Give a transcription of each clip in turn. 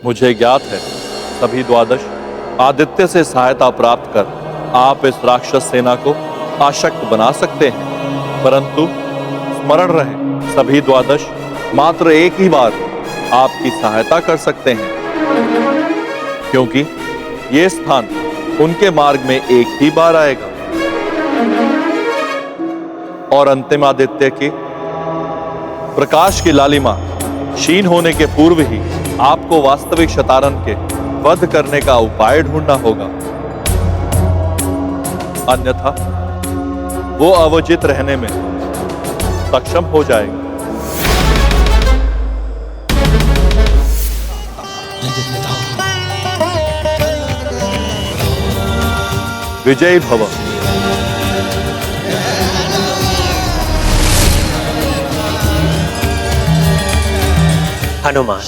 मुझे ज्ञात है सभी द्वादश आदित्य से सहायता प्राप्त कर आप इस राक्षस सेना को आशक्त बना सकते हैं, परंतु स्मरण रहे सभी द्वादश मात्र एक ही बार आपकी सहायता कर सकते हैं, क्योंकि ये स्थान उनके मार्ग में एक ही बार आएगा और अंतिम आदित्य की प्रकाश की लालिमा क्षीण होने के पूर्व ही आपको वास्तविक शतानन के वध करने का उपाय ढूंढना होगा, अन्यथा वो अवचित रहने में सक्षम हो जाएगा। विजयी भव। हनुमान,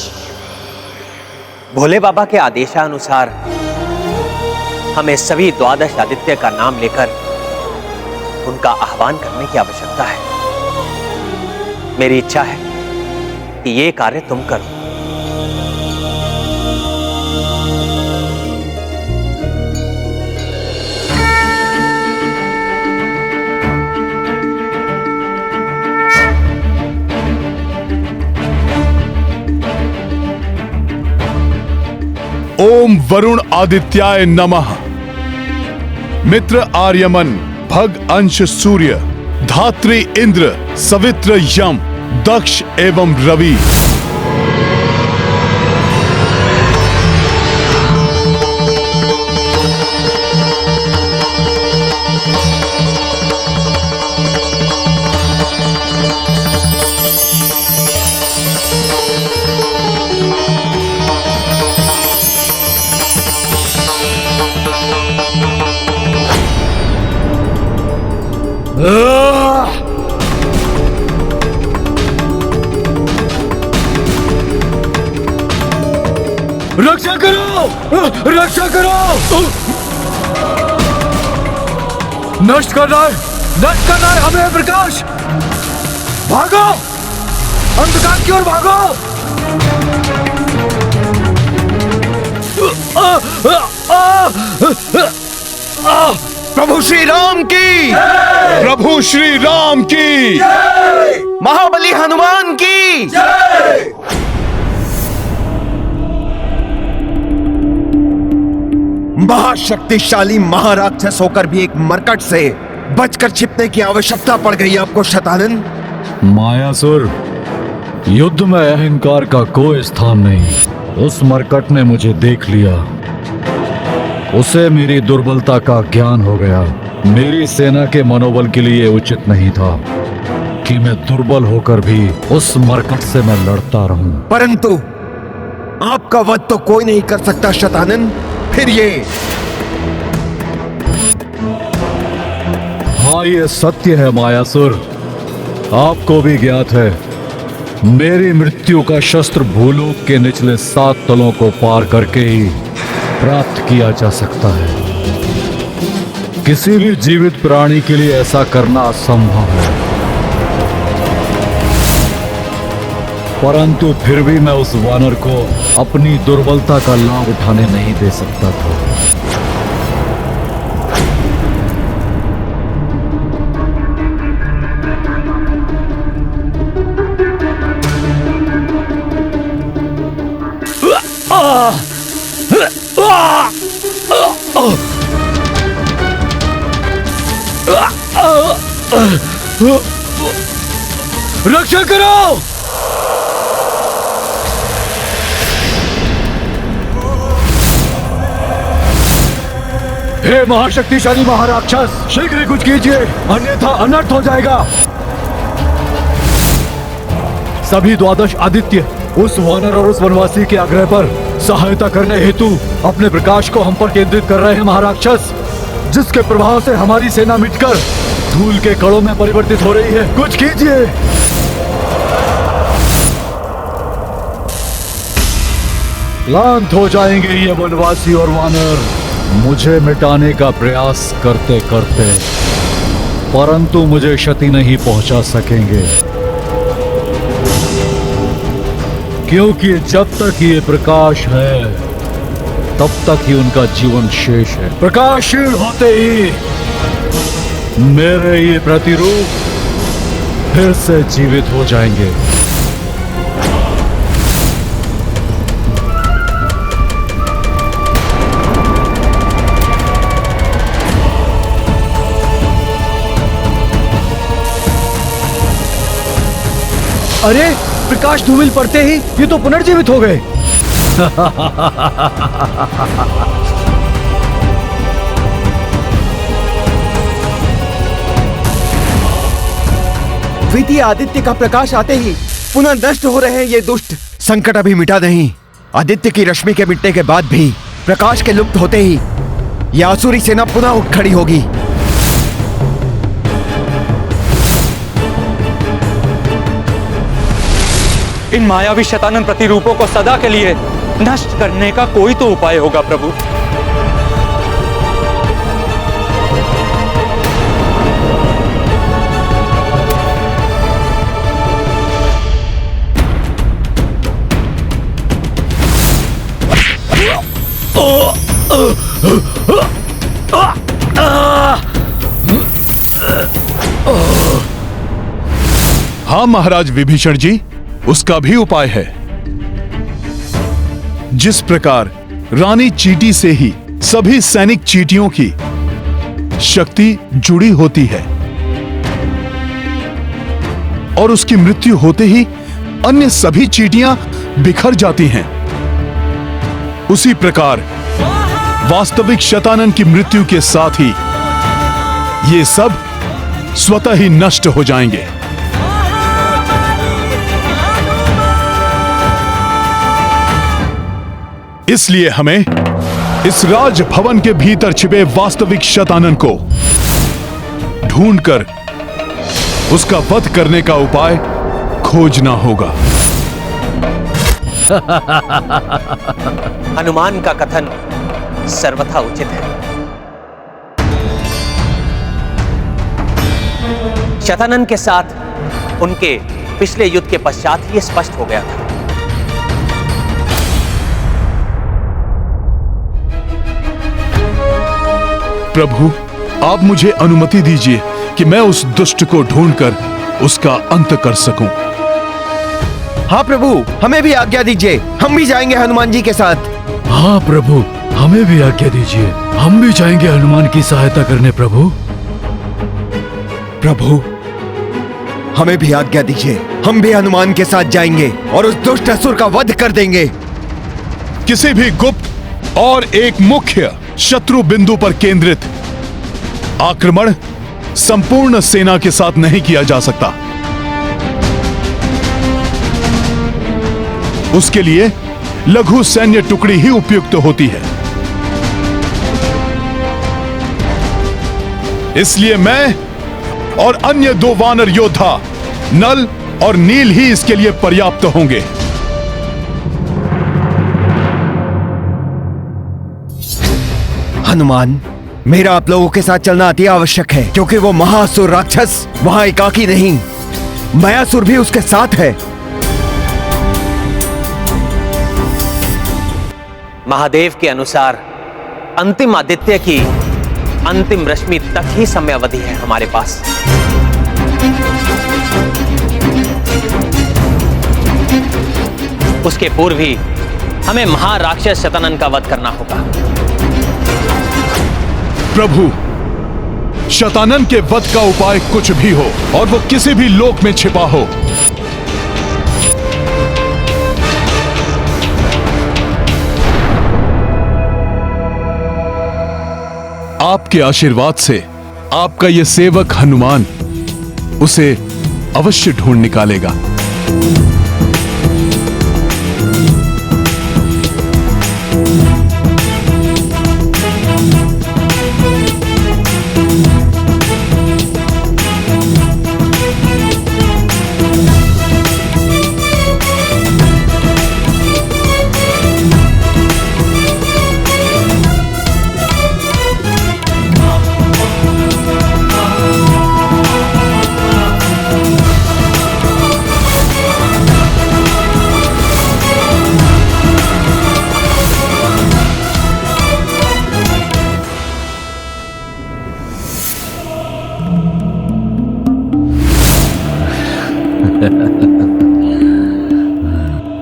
भोले बाबा के आदेशानुसार हमें सभी द्वादश आदित्य का नाम लेकर उनका आह्वान करने की आवश्यकता है। मेरी इच्छा है कि ये कार्य तुम करो। ओम वरुण आदित्याय नमः। मित्र आर्यमन, भग अंश सूर्य, धात्री इंद्र, सवित्र यम, दक्ष एवं रवि। रक्षा करो, रक्षा करो। नष्ट करना है हमें प्रकाश। भागो, अंधकार की ओर भागो। प्रभु श्री राम की, प्रभु श्री राम की, महाबली हनुमान की। महाशक्तिशाली महाराक्षस होकर भी एक मरकट से बचकर छिपने की आवश्यकता पड़ गई आपको शतानन। मायासुर, युद्ध में अहंकार का कोई स्थान नहीं। उस मरकट ने मुझे देख लिया, उसे मेरी दुर्बलता का ज्ञान हो गया। मेरी सेना के मनोबल के लिए उचित नहीं था कि मैं दुर्बल होकर भी उस मरकट से मैं लड़ता रहूं। परंतु आपका वध तो कोई नहीं कर सकता शतानन। फिर ये हाँ, ये सत्य है मायासुर। आपको भी ज्ञात है मेरी मृत्यु का शस्त्र भूलोक के निचले 7 तलों को पार करके ही प्राप्त किया जा सकता है। किसी भी जीवित प्राणी के लिए ऐसा करना असंभव है, परंतु फिर भी मैं उस वानर को अपनी दुर्बलता का लाभ उठाने नहीं दे सकता था। रक्षा करो। हे महाशक्तिशाली महाराक्षस, शीघ्र ही कुछ कीजिए, अन्यथा अनर्थ हो जाएगा। सभी द्वादश आदित्य उस वानर और उस वनवासी के आग्रह पर सहायता करने हेतु अपने प्रकाश को हम पर केंद्रित कर रहे हैं महाराक्षस, जिसके प्रभाव से हमारी सेना मिटकर धूल के कणों में परिवर्तित हो रही है। कुछ कीजिए। क्लांत हो जाएंगे ये वनवासी और वानर मुझे मिटाने का प्रयास करते करते, परंतु मुझे क्षति नहीं पहुंचा सकेंगे, क्योंकि जब तक ये प्रकाश है तब तक ही उनका जीवन शेष है। प्रकाशहीन होते ही मेरे ये प्रतिरूप फिर से जीवित हो जाएंगे। अरे प्रकाश धूमिल पड़ते ही ये तो पुनर्जीवित हो गए। द्वितीय आदित्य का प्रकाश आते ही पुनः नष्ट हो रहे हैं ये दुष्ट। संकट अभी मिटा नहीं। आदित्य की रश्मि के मिटने के बाद भी प्रकाश के लुप्त होते ही यह आसुरी सेना पुनः उठ खड़ी होगी। इन मायावी शैतानन प्रतिरूपों को सदा के लिए नष्ट करने का कोई तो उपाय होगा प्रभु। हाँ महाराज विभीषण जी, उसका भी उपाय है। जिस प्रकार रानी चींटी से ही सभी सैनिक चींटियों की शक्ति जुड़ी होती है और उसकी मृत्यु होते ही अन्य सभी चींटियां बिखर जाती हैं, उसी प्रकार वास्तविक शतानन की मृत्यु के साथ ही ये सब स्वतः ही नष्ट हो जाएंगे। इसलिए हमें इस राजभवन के भीतर छिपे वास्तविक शतानन को ढूंढकर उसका वध करने का उपाय खोजना होगा। हनुमान का कथन सर्वथा उचित है। शतानन के साथ उनके पिछले युद्ध के पश्चात ही स्पष्ट हो गया था। प्रभु, आप मुझे अनुमति दीजिए कि मैं उस दुष्ट को ढूंढकर उसका अंत कर सकूं। हाँ प्रभु, हमें भी आज्ञा दीजिए, हम भी जाएंगे हनुमान जी के साथ। हाँ प्रभु, हमें भी आज्ञा दीजिए, हम भी जाएंगे हनुमान की सहायता करने। प्रभु प्रभु, हमें भी आज्ञा दीजिए, हम भी हनुमान के साथ जाएंगे और उस दुष्ट असुर का वध कर देंगे। किसी भी गुप्त और एक मुख्य शत्रु बिंदु पर केंद्रित आक्रमण संपूर्ण सेना के साथ नहीं किया जा सकता। उसके लिए लघु सैन्य टुकड़ी ही उपयुक्त होती है। इसलिए मैं और अन्य 2 वानर योद्धा नल और नील ही इसके लिए पर्याप्त होंगे। हनुमान, मेरा आप लोगों के साथ चलना अति आवश्यक है, क्योंकि वो महासुर राक्षस वहां एकाकी नहीं, मायासुर भी उसके साथ है। महादेव के अनुसार अंतिम आदित्य की अंतिम रश्मि तक ही समयावधि है हमारे पास। उसके पूर्व ही हमें महाराक्षस शतानन का वध करना होगा। प्रभु, शतानन के वध का उपाय कुछ भी हो और वो किसी भी लोक में छिपा हो, आपके आशीर्वाद से आपका यह सेवक हनुमान उसे अवश्य ढूंढ निकालेगा।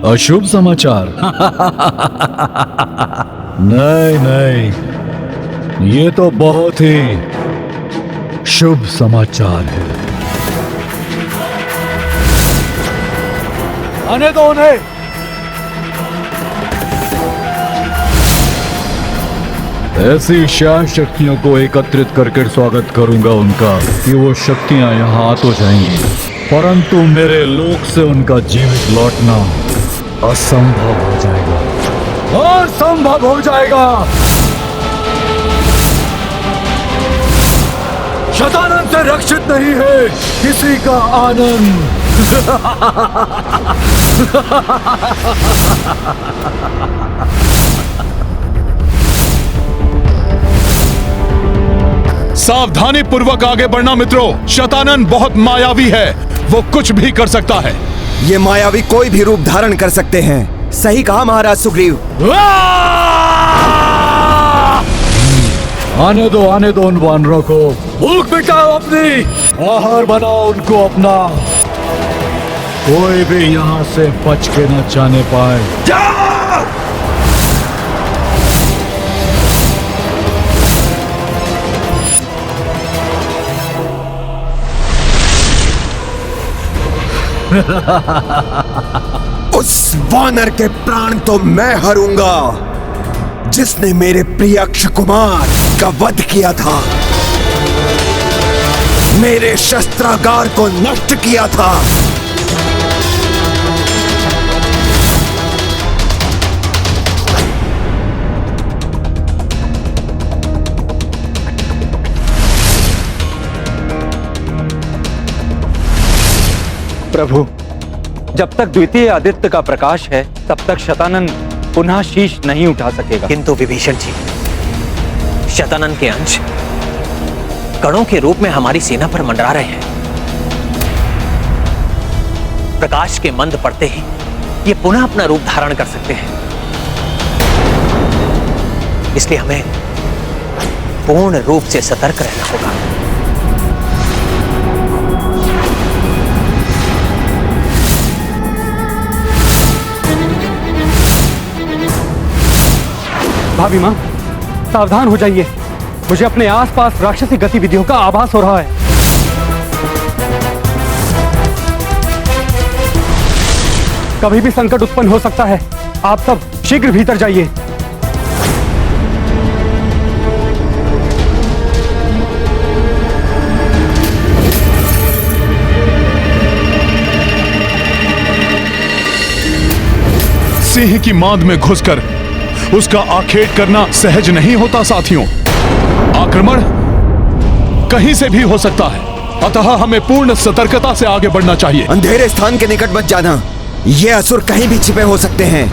अशुभ समाचार? नहीं नहीं, ये तो बहुत ही शुभ समाचार है। आने दो उन्हें। ऐसी शाह शक्तियों को एकत्रित करके स्वागत करूंगा उनका कि वो शक्तियां यहाँ आ तो जाएंगी, परंतु मेरे लोक से उनका जीवित लौटना असंभव हो जाएगा। असंभव हो जाएगा। शतानंद से रक्षित नहीं है किसी का आनंद। सावधानी पूर्वक आगे बढ़ना मित्रों। शतानन बहुत मायावी है, वो कुछ भी कर सकता है। ये मायावी कोई भी रूप धारण कर सकते हैं। सही कहा महाराज सुग्रीव। आने दो उन वानरों को। भूख मिटाओ अपनी, आहार बनाओ उनको अपना। कोई भी यहाँ से बच के न जाने पाए। उस वानर के प्राण तो मैं हरूंगा जिसने मेरे प्रिय अक्षय कुमार का वध किया था, मेरे शस्त्रागार को नष्ट किया था। प्रभु, जब तक द्वितीय आदित्य का प्रकाश है तब तक शतानन पुनः शीश नहीं उठा सकेगा। किंतु विभीषण जी, शतानन के अंश कणों के रूप में हमारी सेना पर मंडरा रहे हैं। प्रकाश के मंद पड़ते ही ये पुनः अपना रूप धारण कर सकते हैं। इसलिए हमें पूर्ण रूप से सतर्क रहना होगा। भाभी मां, सावधान हो जाइए। मुझे अपने आसपास राक्षसी गतिविधियों का आभास हो रहा है। कभी भी संकट उत्पन्न हो सकता है। आप सब शीघ्र भीतर जाइए। सिंह की मांद में घुसकर उसका आखेट करना सहज नहीं होता साथियों। आक्रमण कहीं से भी हो सकता है, अतः हमें पूर्ण सतर्कता से आगे बढ़ना चाहिए। अंधेरे स्थान के निकट मत जाना, ये असुर कहीं भी छिपे हो सकते हैं।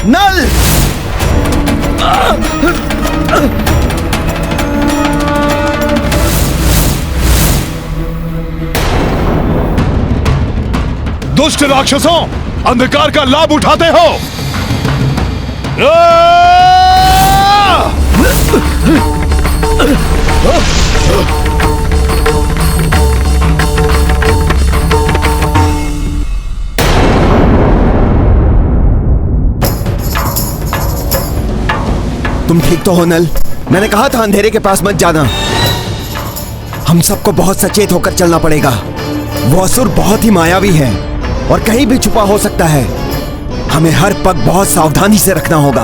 नल! दुष्ट राक्षसों, अंधकार का लाभ उठाते हो। तुम ठीक तो हो नल? मैंने कहा था अंधेरे के पास मत जाना। हम सबको बहुत सचेत होकर चलना पड़ेगा। वो असुर बहुत ही मायावी है और कहीं भी छुपा हो सकता है। हमें हर पग बहुत सावधानी से रखना होगा।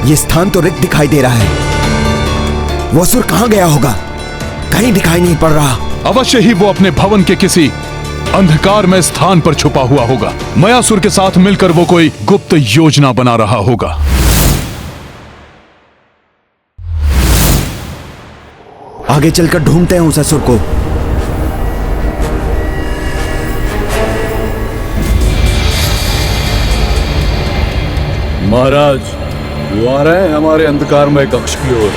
ये स्थान तो रिक्त दिखाई दे रहा है। वो असुर कहां गया होगा? कहीं दिखाई नहीं पड़ रहा। अवश्य ही वो अपने भवन के किसी अंधकार में स्थान पर छुपा हुआ होगा। मयासुर के साथ मिलकर वो कोई गुप्त योजना बना रहा होगा। आगे चलकर ढूंढते हैं उस असुर को। महाराज, वो आ रहे हैं हमारे अंधकारमय कक्ष की ओर।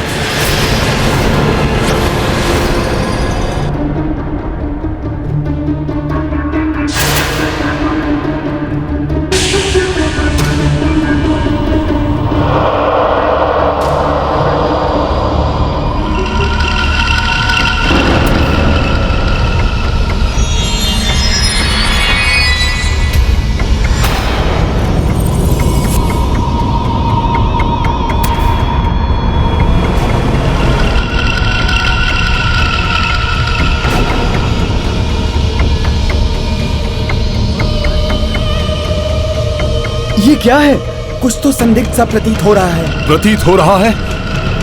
ये क्या है? कुछ तो संदिग्ध सा प्रतीत हो रहा है। प्रतीत हो रहा है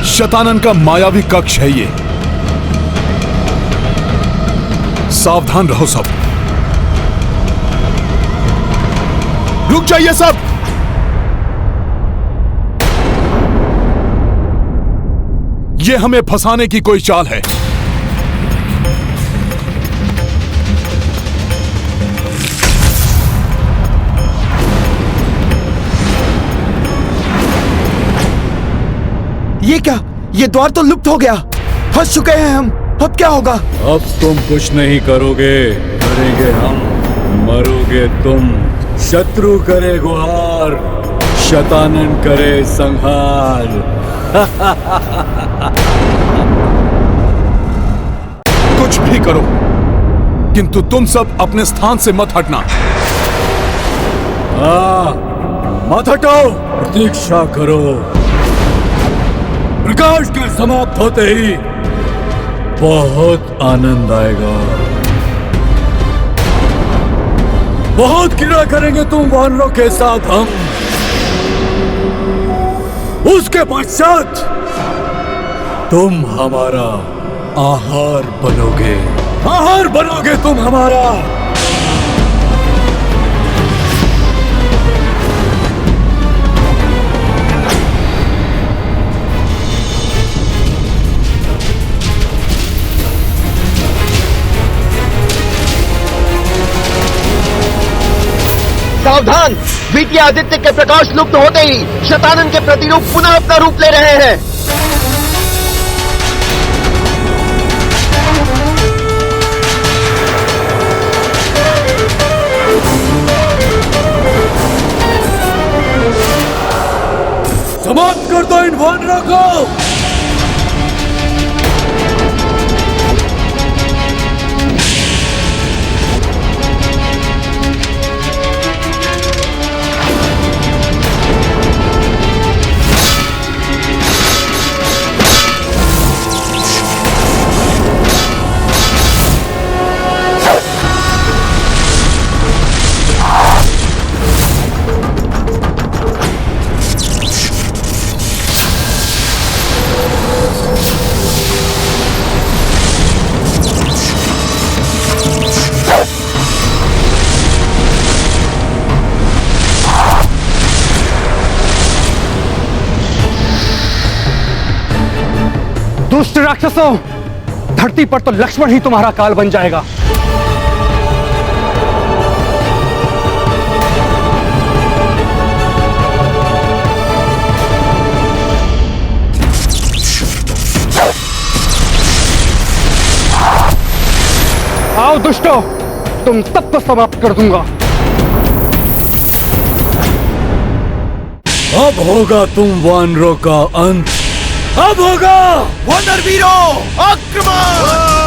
शतानन का मायावी कक्ष है ये। सावधान रहो सब। रुक जाइए सब। ये हमें फंसाने की कोई चाल है। ये क्या? ये द्वार तो लुप्त हो गया। फंस चुके हैं हम। अब क्या होगा? अब तुम कुछ नहीं करोगे, करेंगे हम। मरोगे तुम। शत्रु करे गुहार, शतानन करे संहार। कुछ भी करो, किंतु तुम सब अपने स्थान से मत हटना। मत हटो, प्रतीक्षा करो। प्रकाश के समाप्त होते ही बहुत आनंद आएगा। बहुत क्रीड़ा करेंगे तुम वानरों के साथ हम। उसके पश्चात तुम हमारा आहार बनोगे। आहार बनोगे तुम हमारा। सावधान! द्वितीय आदित्य के प्रकाश लुप्त होते ही शतानन के प्रतिरूप पुनः अपना रूप ले रहे हैं। समाप्त कर दो इन वानरों को। दुष्ट राक्षसों, धरती पर तो लक्ष्मण ही तुम्हारा काल बन जाएगा। आओ दुष्टों, तुम सबको समाप्त कर दूंगा। अब होगा तुम वानरों का अंत। अब होगा। वानर वीरों, आक्रमण!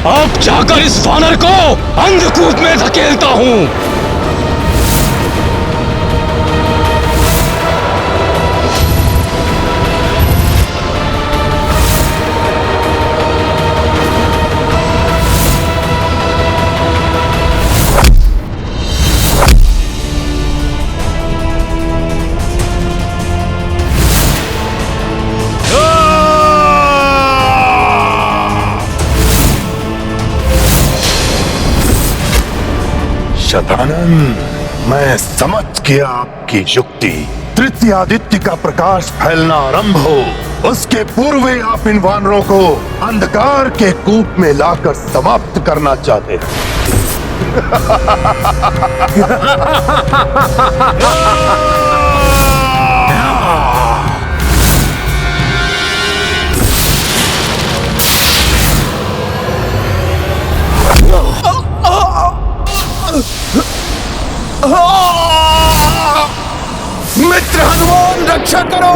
अब जाकर इस वानर को अंधकूप में धकेलता हूँ। शतानन, मैं समझ गया आपकी युक्ति। तृतीय आदित्य का प्रकाश फैलना आरंभ हो, उसके पूर्व ही आप इन वानरों को अंधकार के कूप में लाकर समाप्त करना चाहते हैं। मित्र हनुमान, रक्षा करो।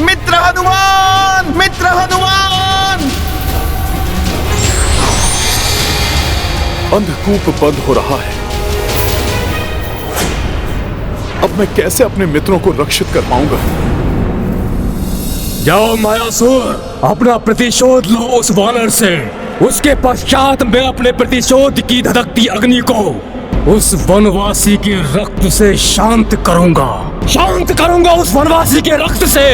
मित्र हनुमान, मित्र हनुमान। अंधकूप बंद हो रहा है। अब मैं कैसे अपने मित्रों को रक्षित कर पाऊंगा? जाओ मायासुर, अपना प्रतिशोध लो उस वानर से। उसके पश्चात मैं अपने प्रतिशोध की धधकती अग्नि को उस वनवासी के रक्त से शांत करूंगा। शांत करूंगा उस वनवासी के रक्त से।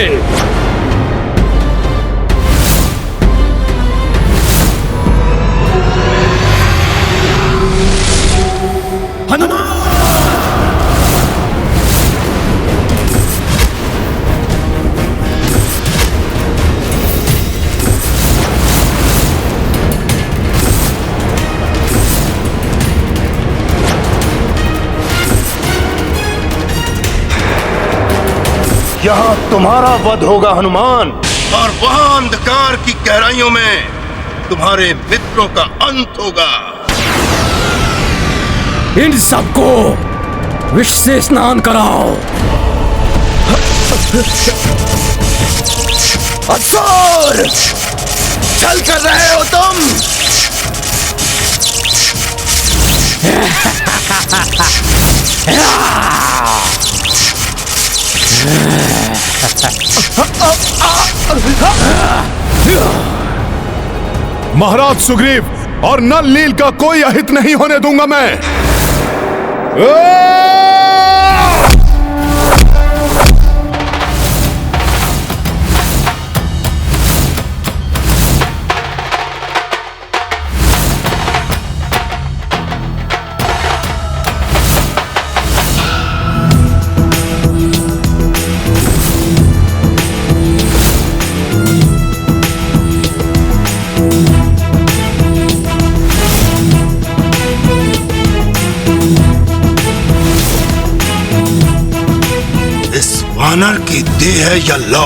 यहाँ तुम्हारा वध होगा हनुमान, और वहाँ अंधकार की गहराइयों में तुम्हारे मित्रों का अंत होगा। इन सबको विष से स्नान कराओ। असुर, छल कर रहे हो तुम। महाराज सुग्रीव और नल नील का कोई अहित नहीं होने दूंगा मैं। वानर की देह है या लौ,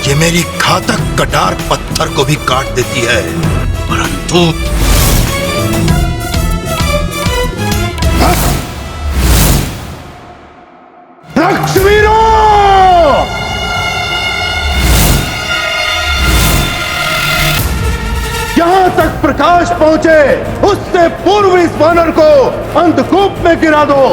ये मेरी घातक कटार पत्थर को भी काट देती है, परंतु रक्षवीरों, जहां तक प्रकाश पहुंचे उससे पूर्व इस वानर को अंधकूप में गिरा दो।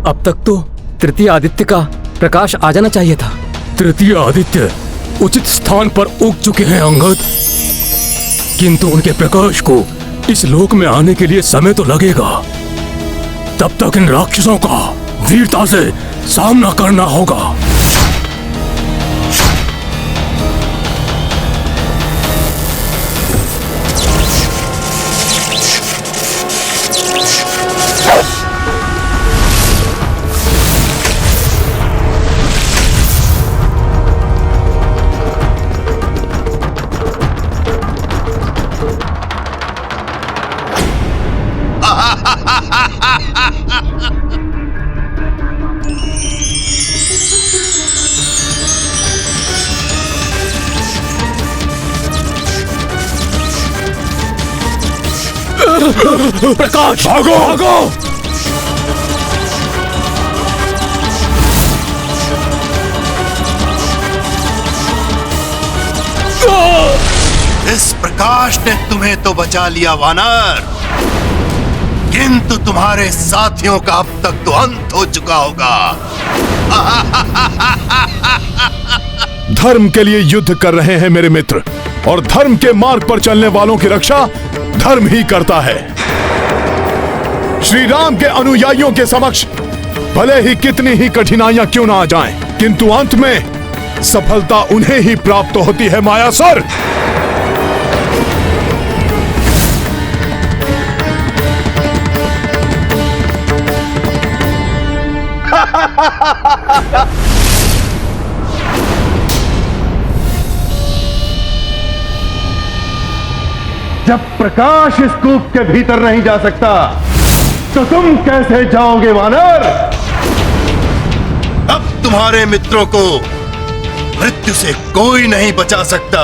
अब तक तो तृतीय आदित्य का प्रकाश आ जाना चाहिए था। तृतीय आदित्य उचित स्थान पर उग चुके हैं अंगद, किंतु उनके प्रकाश को इस लोक में आने के लिए समय तो लगेगा। तब तक इन राक्षसों का वीरता से सामना करना होगा। प्रकाश भागो भागो। इस प्रकाश ने तुम्हें तो बचा लिया वानर, किंतु तुम्हारे साथियों का अब तक तो अंत हो चुका होगा। धर्म के लिए युद्ध कर रहे हैं मेरे मित्र, और धर्म के मार्ग पर चलने वालों की रक्षा धर्म ही करता है। श्री राम के अनुयायियों के समक्ष भले ही कितनी ही कठिनाइयां क्यों ना आ जाएं, किंतु अंत में सफलता उन्हें ही प्राप्त होती है मायासुर। जब प्रकाश इस कूप के भीतर नहीं जा सकता तो तुम कैसे जाओगे वानर? अब तुम्हारे मित्रों को मृत्यु से कोई नहीं बचा सकता।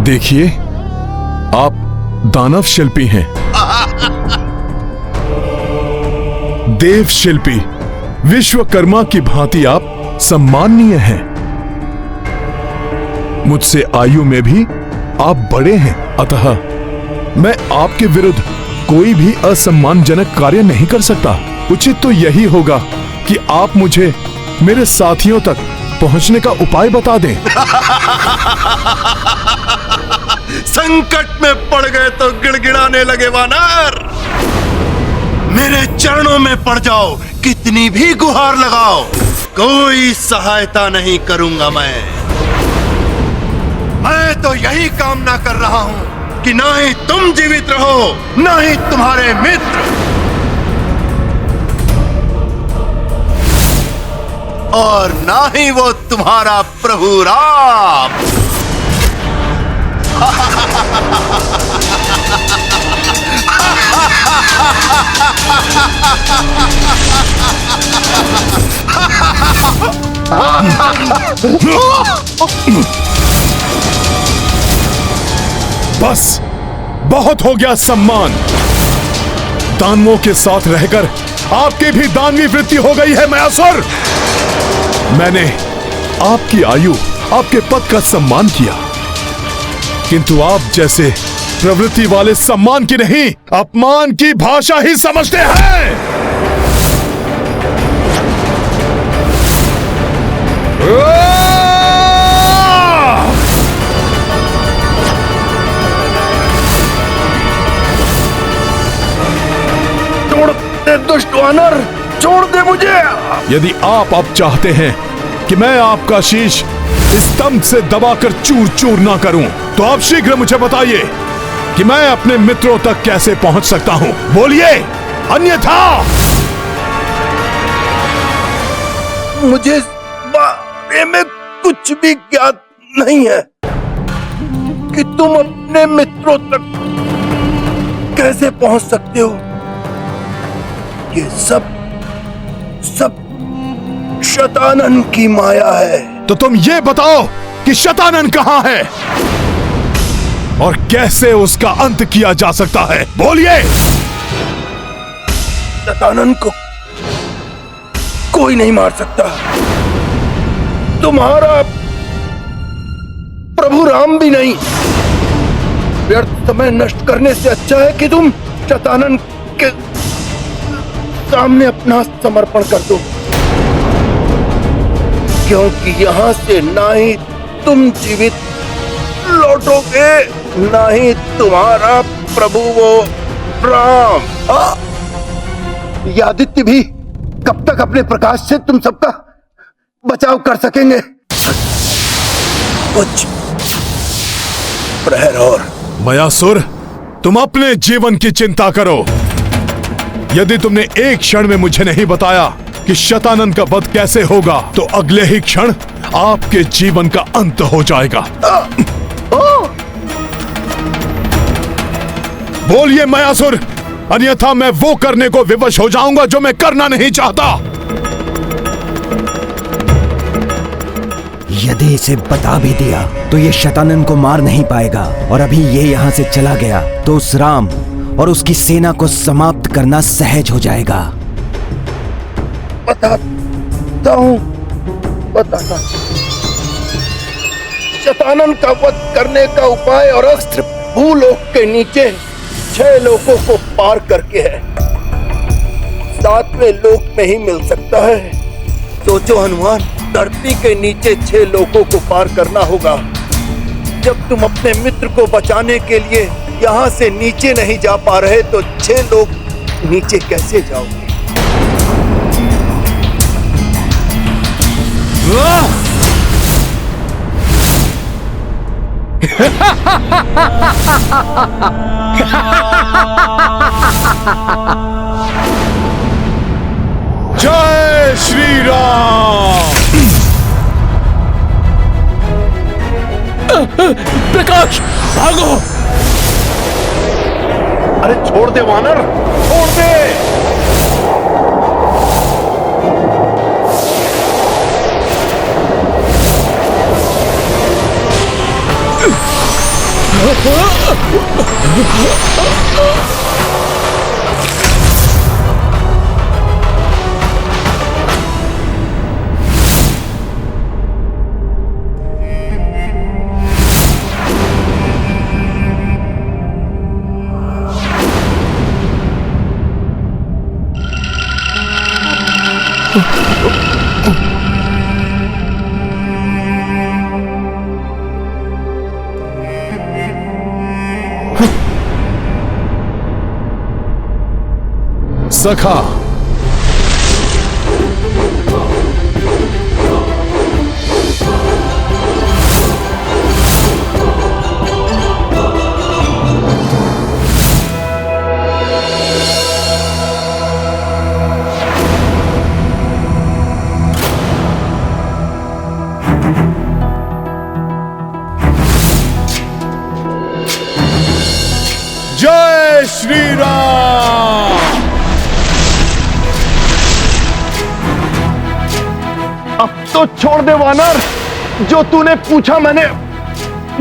देखिए, आप दानव शिल्पी हैं, देव शिल्पी, विश्वकर्मा की भांति आप सम्माननीय हैं। मुझसे आयु में भी आप बड़े हैं, अतः मैं आपके विरुद्ध कोई भी असम्मानजनक कार्य नहीं कर सकता। उचित तो यही होगा कि आप मुझे मेरे साथियों तक पहुंचने का उपाय बता दें। संकट में पड़ गए तो गिड़गिड़ाने लगे वानर। मेरे चरणों में पड़ जाओ, कितनी भी गुहार लगाओ, कोई सहायता नहीं करूंगा। मैं तो यही कामना कर रहा हूं कि ना ही तुम जीवित रहो, ना ही तुम्हारे मित्र, और ना ही वो तुम्हारा प्रभु राम। बस बहुत हो गया सम्मान। दानवों के साथ रहकर आपकी भी दानवी वृत्ति हो गई है मायासुर। मैंने आपकी आयु, आपके पद का सम्मान किया, किंतु आप जैसे प्रवृत्ति वाले सम्मान की नहीं, अपमान की भाषा ही समझते हैं। दुष्ट वानर, छोड़ दे मुझे। यदि आप अब चाहते हैं कि मैं आपका शीश स्तंभ से दबाकर चूर चूर ना करूं, तो आप शीघ्र मुझे बताइए कि मैं अपने मित्रों तक कैसे पहुंच सकता हूं। बोलिए, अन्यथा मुझे इस बारे में कुछ भी ज्ञात नहीं है कि तुम अपने मित्रों तक कैसे पहुंच सकते हो। ये सब शतानन की माया है। तो तुम ये बताओ कि शतानन कहां है और कैसे उसका अंत किया जा सकता है। बोलिए। शतानन को कोई नहीं मार सकता, तुम्हारा प्रभु राम भी नहीं। व्यर्थ समय नष्ट करने से अच्छा है कि तुम शतानन के सामने अपना समर्पण कर दो, क्योंकि यहां से ना ही तुम जीवित लौटोगे, ना ही तुम्हारा प्रभु वो राम। ये आदित्य भी कब तक अपने प्रकाश से तुम सबका बचाव कर सकेंगे? कुछ प्रहर और। मयासुर, तुम अपने जीवन की चिंता करो। यदि तुमने एक क्षण में मुझे नहीं बताया कि शतानन का वध कैसे होगा, तो अगले ही क्षण आपके जीवन का अंत हो जाएगा। बोलिए मयासुर, अन्यथा मैं वो करने को विवश हो जाऊंगा जो मैं करना नहीं चाहता। यदि इसे बता भी दिया तो ये शतानन को मार नहीं पाएगा, और अभी ये यहाँ से चला गया तो उस राम और उसकी सेना को समाप्त करना सहज हो जाएगा। बताता हूं। शतानन का वध करने का उपाय और अस्त्र भूलोक के नीचे 6 लोकों को पार करके है। 7वें लोक में ही मिल सकता है। सोचो हनुमान, धरती के नीचे 6 लोकों को पार करना होगा। जब तुम अपने मित्र को बचाने के लिए यहाँ से नीचे नहीं जा पा रहे तो 6 लोग नीचे कैसे जाओगे? जय श्री राम। प्रकाश, भागो। अरे छोड़ दे वानर, छोड़ दे। सखा, जय श्री राम। अब तो छोड़ दे वानर, जो तूने पूछा मैंने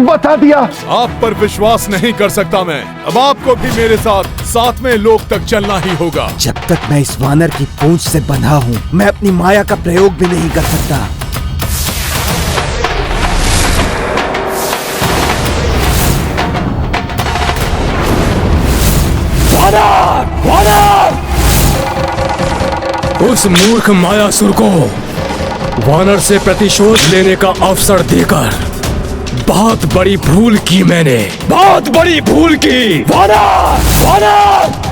बता दिया। आप पर विश्वास नहीं कर सकता मैं। अब आपको भी मेरे साथ 7वें लोक तक चलना ही होगा। जब तक मैं इस वानर की पूंछ से बंधा हूँ, मैं अपनी माया का प्रयोग भी नहीं कर सकता। उस मूर्ख मायासुर को वानर से प्रतिशोध लेने का अवसर देकर बहुत बड़ी भूल की मैंने, बहुत बड़ी भूल की। वानर, वानर!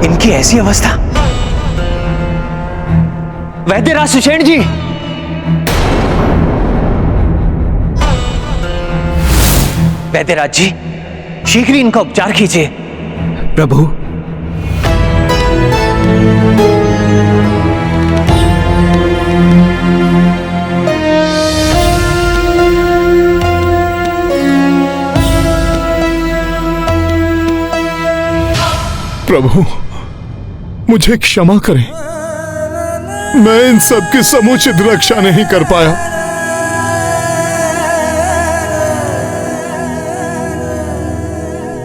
इनकी ऐसी अवस्था। वैद्यराज सुषेण जी, वैद्यराज जी, शीघ्र ही इनका उपचार कीजिए। प्रभु, प्रभु, मुझे क्षमा करें। मैं इन सब की समुचित रक्षा नहीं कर पाया।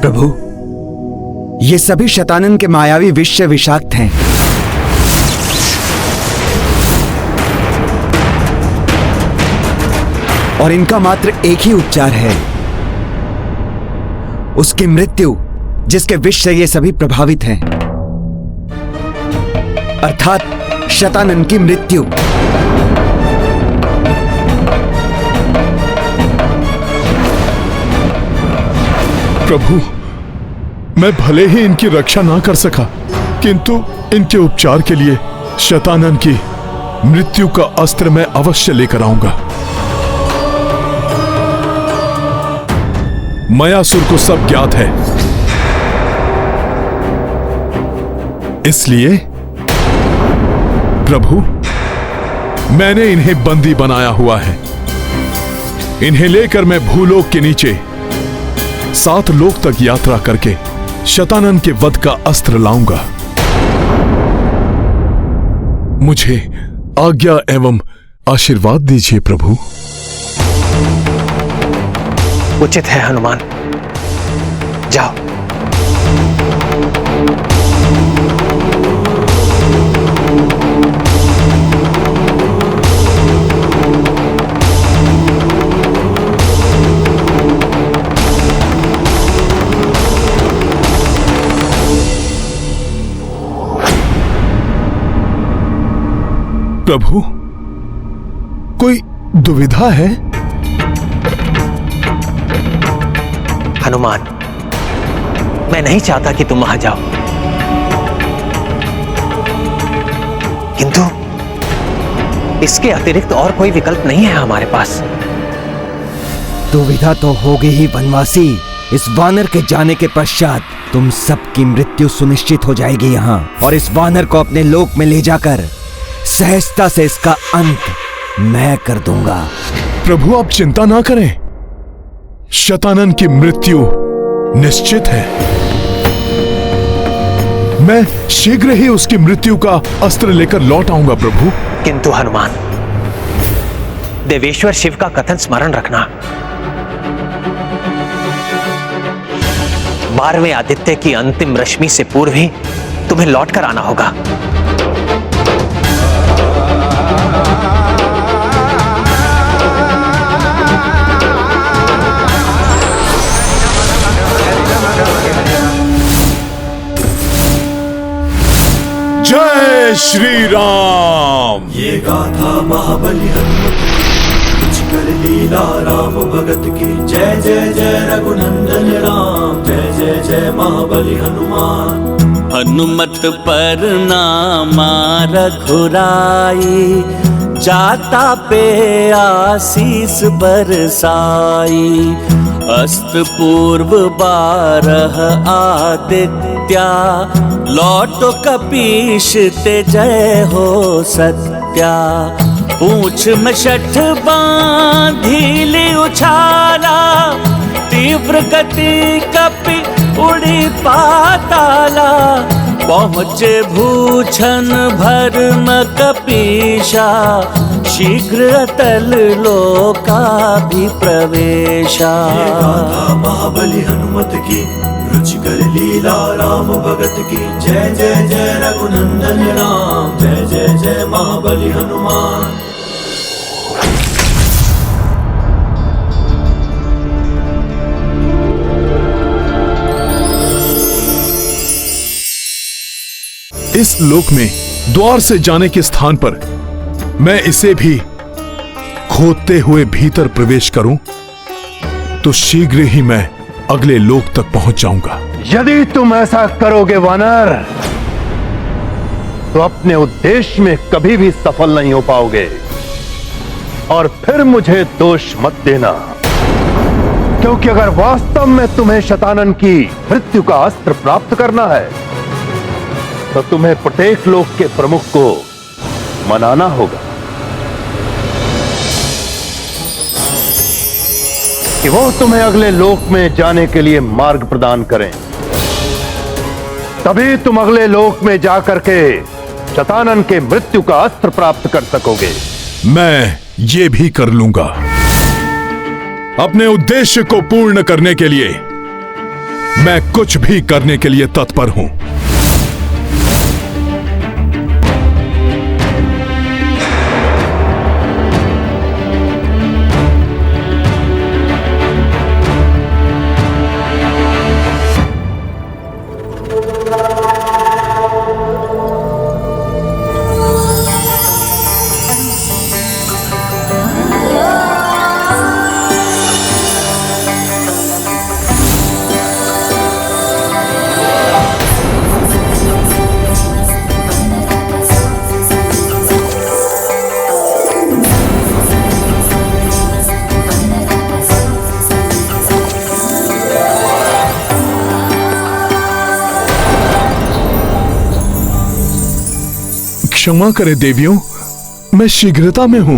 प्रभु, ये सभी शतानन के मायावी विष से विषाक्त हैं। और इनका मात्र एक ही उपचार है, उसकी मृत्यु, जिसके विष से ये सभी प्रभावित हैं, अर्थात शतानन की मृत्यु। प्रभु, मैं भले ही इनकी रक्षा ना कर सका, किंतु इनके उपचार के लिए शतानन की मृत्यु का अस्त्र मैं अवश्य लेकर आऊंगा। मयासुर को सब ज्ञात है, इसलिए प्रभु, मैंने इन्हें बंदी बनाया हुआ है। इन्हें लेकर मैं भूलोक के नीचे 7 लोक तक यात्रा करके शतानन के वध का अस्त्र लाऊंगा। मुझे आज्ञा एवं आशीर्वाद दीजिए प्रभु। उचित है हनुमान, जाओ। प्रभु, कोई दुविधा है? हनुमान, मैं नहीं चाहता कि तुम वहां जाओ, किंतु इसके अतिरिक्त और कोई विकल्प नहीं है हमारे पास। दुविधा तो होगी ही वनवासी। इस वानर के जाने के पश्चात तुम सबकी मृत्यु सुनिश्चित हो जाएगी यहाँ, और इस वानर को अपने लोक में ले जाकर सहजता से इसका अंत मैं कर दूंगा। प्रभु, आप चिंता ना करें, शतानन की मृत्यु निश्चित है। मैं शीघ्र ही उसकी मृत्यु का अस्त्र लेकर लौट आऊंगा प्रभु। किंतु हनुमान, देवेश्वर शिव का कथन स्मरण रखना, 12वें आदित्य की अंतिम रश्मि से पूर्व ही तुम्हें लौट कर आना होगा। जय श्री राम। ये गाथा महाबली हनुमत कुछ कर लीला राम भगत की। जय जय जय रघुनंदन राम, जय जय जय महाबली हनुमान। हनुमत पर नामा रघुराई, जाता पे आशीष बरसाई। अस्त्र पूर्व 12 आदित्या, लौटो कपीश ते जय हो सत्या। पूंछ में 6 बांधी ली उछाला, तीव्र गति कपि उड़ी पाताला। पहुँचे भूषण भर्म कपीशा, शीघ्र अतल लोकाभिप्रवेशा। महाबली हनुमत की रुचि कर लीला राम भगत की। जय जय जय रघुनंदन राम, जय जय जय महाबली हनुमान। इस लोक में द्वार से जाने के स्थान पर मैं इसे भी खोदते हुए भीतर प्रवेश करूं तो शीघ्र ही मैं अगले लोक तक पहुंच जाऊंगा। यदि तुम ऐसा करोगे वानर, तो अपने उद्देश्य में कभी भी सफल नहीं हो पाओगे। और फिर मुझे दोष मत देना, क्योंकि अगर वास्तव में तुम्हें शतानन की मृत्यु का अस्त्र प्राप्त करना है, तो तुम्हें प्रत्येक लोक के प्रमुख को मनाना होगा कि वो तुम्हें अगले लोक में जाने के लिए मार्ग प्रदान करें। तभी तुम अगले लोक में जाकर के शतानन के मृत्यु का अस्त्र प्राप्त कर सकोगे। मैं ये भी कर लूंगा। अपने उद्देश्य को पूर्ण करने के लिए मैं कुछ भी करने के लिए तत्पर हूं। क्षमा करे देवियों, मैं शीघ्रता में हूं।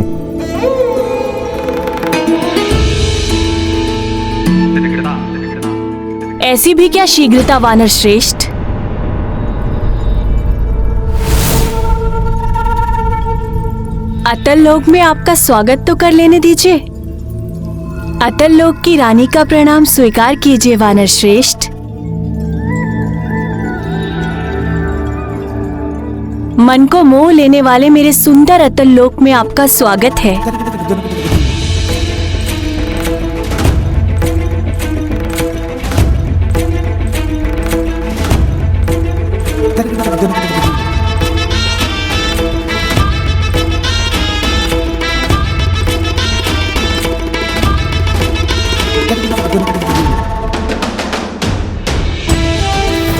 ऐसी भी क्या शीघ्रता वानर श्रेष्ठ। अतल लोक में आपका स्वागत तो कर लेने दीजिए। अतल लोक की रानी का प्रणाम स्वीकार कीजिए वानर श्रेष्ठ। मन को मोह लेने वाले मेरे सुंदर अतल लोक में आपका स्वागत है।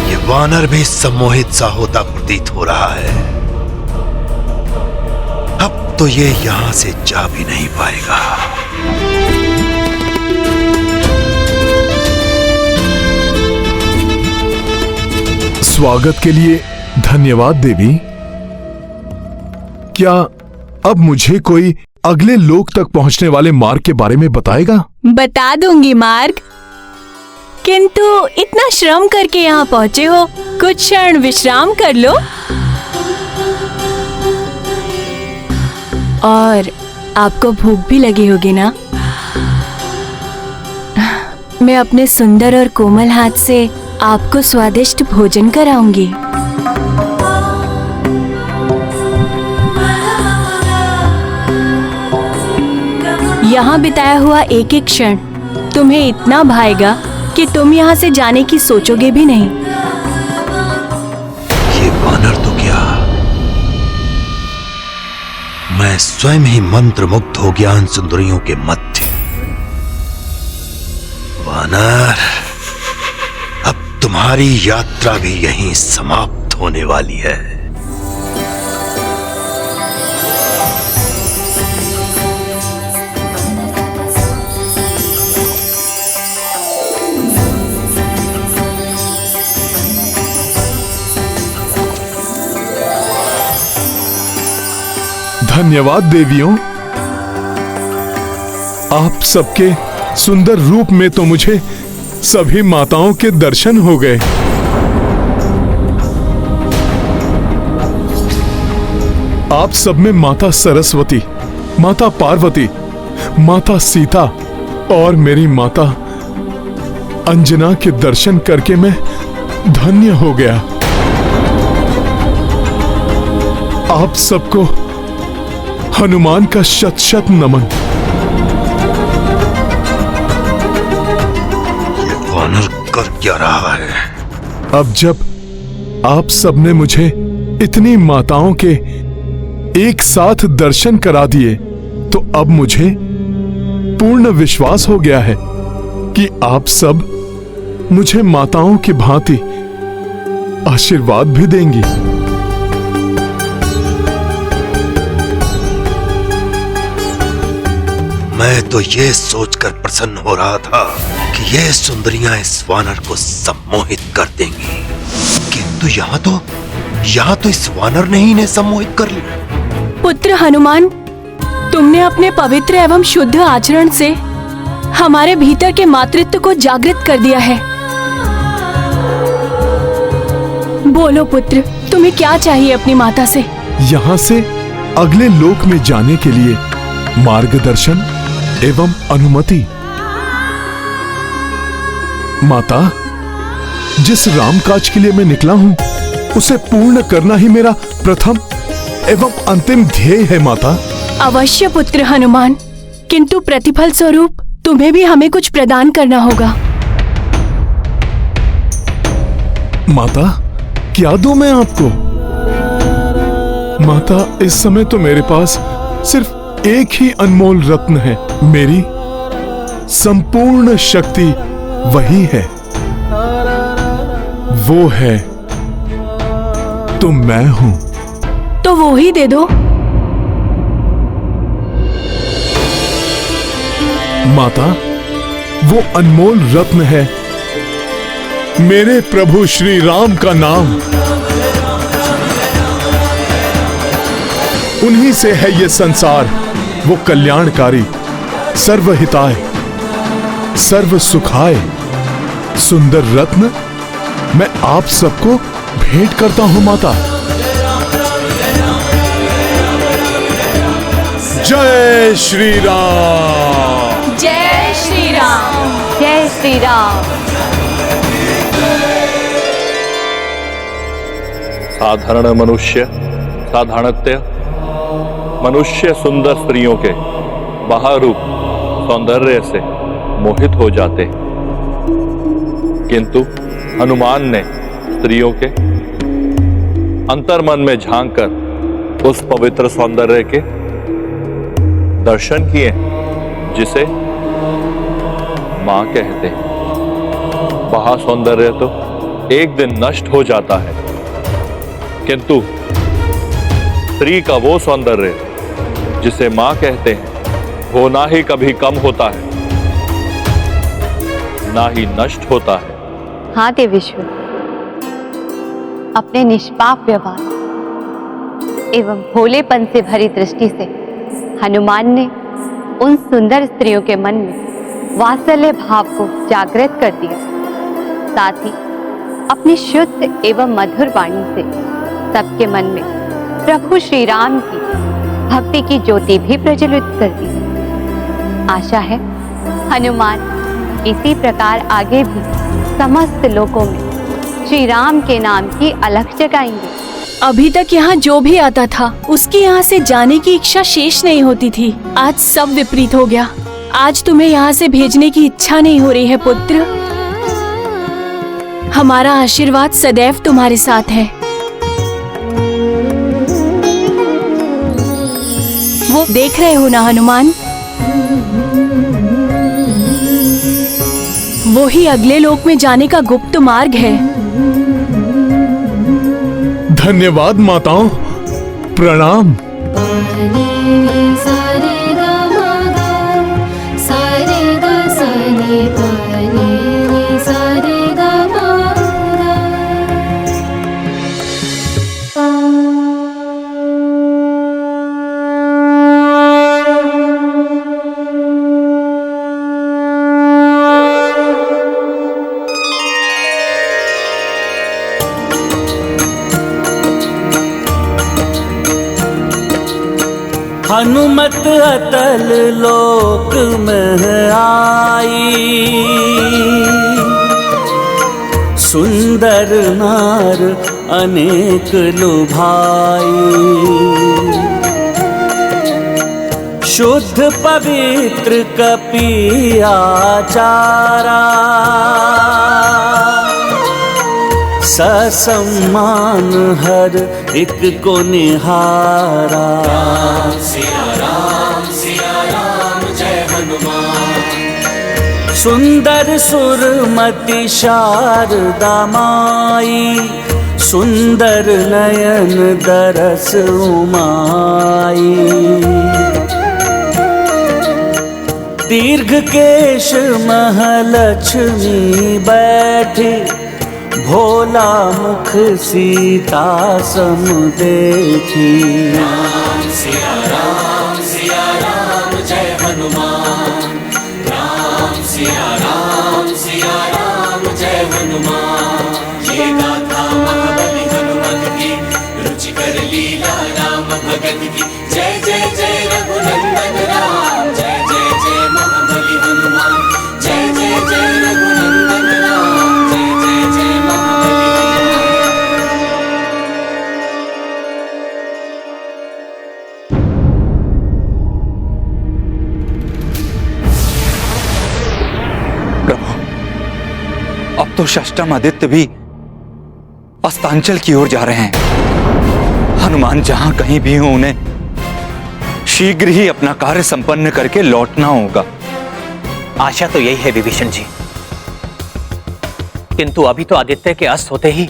ये वानर भी सम्मोहित सा होता प्रतीत हो रहा है। अब तो ये यहां से जा भी नहीं पाएगा। स्वागत के लिए धन्यवाद देवी। क्या अब मुझे कोई अगले लोक तक पहुंचने वाले मार्ग के बारे में बताएगा? बता दूंगी मार्ग, किंतु इतना श्रम करके यहाँ पहुँचे हो, कुछ क्षण विश्राम कर लो। और आपको भूख भी लगी होगी ना? मैं अपने सुंदर और कोमल हाथ से आपको स्वादिष्ट भोजन कराऊंगी। यहाँ बिताया हुआ एक एक क्षण तुम्हें इतना भाएगा कि तुम यहाँ से जाने की सोचोगे भी नहीं। ये वानर तो क्या, मैं स्वयं ही मंत्रमुग्ध हो गया इन सुंदरियों के मध्य। वानर, अब तुम्हारी यात्रा भी यहीं समाप्त होने वाली है। धन्यवाद देवियों, आप सबके सुंदर रूप में तो मुझे सभी माताओं के दर्शन हो गए। आप सब में माता सरस्वती, माता पार्वती, माता सीता और मेरी माता अंजना के दर्शन करके मैं धन्य हो गया। आप सबको हनुमान का शत शत नमन। ये वानर कर क्या रहा है? अब जब आप सबने मुझे इतनी माताओं के एक साथ दर्शन करा दिए, तो अब मुझे पूर्ण विश्वास हो गया है कि आप सब मुझे माताओं की भांति आशीर्वाद भी देंगी। मैं तो ये सोचकर प्रसन्न हो रहा था कि ये सुंदरियां इस वानर को सम्मोहित कर देंगी, किंतु यहाँ तो इस वानर ने ही इन्हें सम्मोहित कर लिया। पुत्र हनुमान, तुमने अपने पवित्र एवं शुद्ध आचरण से हमारे भीतर के मातृत्व को जागृत कर दिया है। बोलो पुत्र, तुम्हें क्या चाहिए अपनी माता से? यहाँ से अगले लोक में जाने के लिए मार्गदर्शन एवं अनुमति। माता, जिस रामकाज के लिए मैं निकला हूं, उसे पूर्ण करना ही मेरा प्रथम एवं अंतिम ध्येय है माता। अवश्य पुत्र हनुमान, किंतु प्रतिफल स्वरूप तुम्हें भी हमें कुछ प्रदान करना होगा। माता, क्या दूं मैं आपको? माता, इस समय तो मेरे पास सिर्फ एक ही अनमोल रत्न है। मेरी संपूर्ण शक्ति वही है, वो है तो मैं हूं। तो वो ही दे दो। माता, वो अनमोल रत्न है मेरे प्रभु श्री राम का नाम। उन्हीं से है ये संसार, वो कल्याणकारी, सर्वहिताय, सर्व सुखाय सुंदर रत्न मैं आप सबको भेंट करता हूं माता। जय श्री राम। जय श्री राम। जय श्री राम। साधारण मनुष्य साधारणत्य मनुष्य सुंदर स्त्रियों के बाहर रूप सौंदर्य से मोहित हो जाते, किंतु हनुमान ने स्त्रियों के अंतर्मन में झांककर उस पवित्र सौंदर्य के दर्शन किए जिसे मां कहते हैं। वह सौंदर्य तो एक दिन नष्ट हो जाता है, किंतु स्त्री का वो सौंदर्य जिसे मां कहते हैं वो ना ही कभी कम होता है, ना ही नष्ट होता है। हाँ देवेश्वर, अपने निष्पाप व्यवहार एवं भोलेपन से भरी दृष्टि से हनुमान ने उन सुंदर स्त्रियों के मन में वात्सल्य भाव को जागृत कर दिया, साथ ही अपनी शुद्ध एवं मधुर वाणी से सबके मन में प्रभु श्री राम की भक्ति की ज्योति भी प्रज्वलित कर दी। आशा है हनुमान इसी प्रकार आगे भी समस्त लोकों में श्री राम के नाम की अलख जगाएंगे। अभी तक यहाँ जो भी आता था उसकी यहाँ से जाने की इच्छा शेष नहीं होती थी। आज सब विपरीत हो गया। आज तुम्हें यहाँ से भेजने की इच्छा नहीं हो रही है पुत्र। हमारा आशीर्वाद सदैव तुम्हारे साथ है। वो देख रहे हो ना हनुमान, वो ही अगले लोक में जाने का गुप्त मार्ग है। धन्यवाद माताओं, प्रणाम। हनुमत अतल लोक में आई, सुंदर नार अनेक लुभाई। शुद्ध पवित्र कपि आचारा, ससम्मान हर एक को निहारा। सिया राम जय हनुमान। सुंदर सुरमति शारदा माई, सुंदर नयन दरस उमाई। दीर्घ केश महलक्ष्मी बैठी, भोला मुख सीता सम देखी। सिया राम जय हनुमान। सिया राम जय हनुमान। ये गाथा महाबली हनुमत की, रुचिकर लीला राम भगत की। जय जय जय रघुनंदन राम, जय जय जय महाबली हनुमान। जय जय जय रघुनंदन राम, जय जय जय महाबली हनुमान। प्रभु, अब तो षष्टम आदित्य भी अस्तांचल की ओर जा रहे हैं। हनुमान जहां कहीं भी हो, उन्हें शीघ्र ही अपना कार्य संपन्न करके लौटना होगा। आशा तो यही है विभीषण जी, किंतु अभी तो आदित्य के अस्त होते ही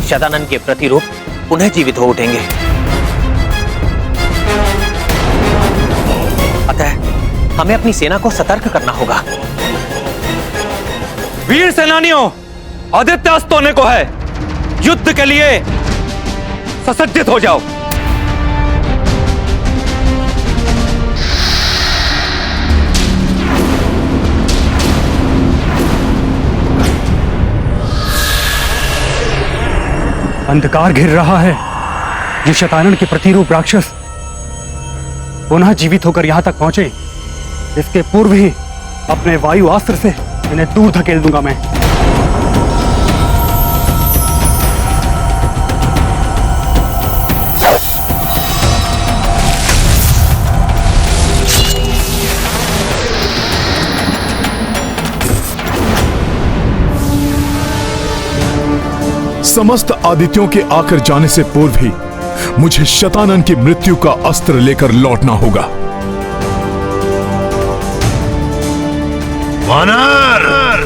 शतानन के प्रतिरूप पुनः जीवित हो उठेंगे। अतः हमें अपनी सेना को सतर्क करना होगा। वीर सेनानियों, आदित्य अस्त होने को है। युद्ध के लिए ससज्जित हो जाओ। अंधकार घिर रहा है। ये शतानन के प्रतिरूप राक्षस पुनः जीवित होकर यहां तक पहुंचे, इसके पूर्व ही अपने वायु अस्त्र से इन्हें दूर धकेल दूंगा मैं। समस्त आदित्यों के आकर जाने से पूर्व ही मुझे शतानन की मृत्यु का अस्त्र लेकर लौटना होगा। वानर,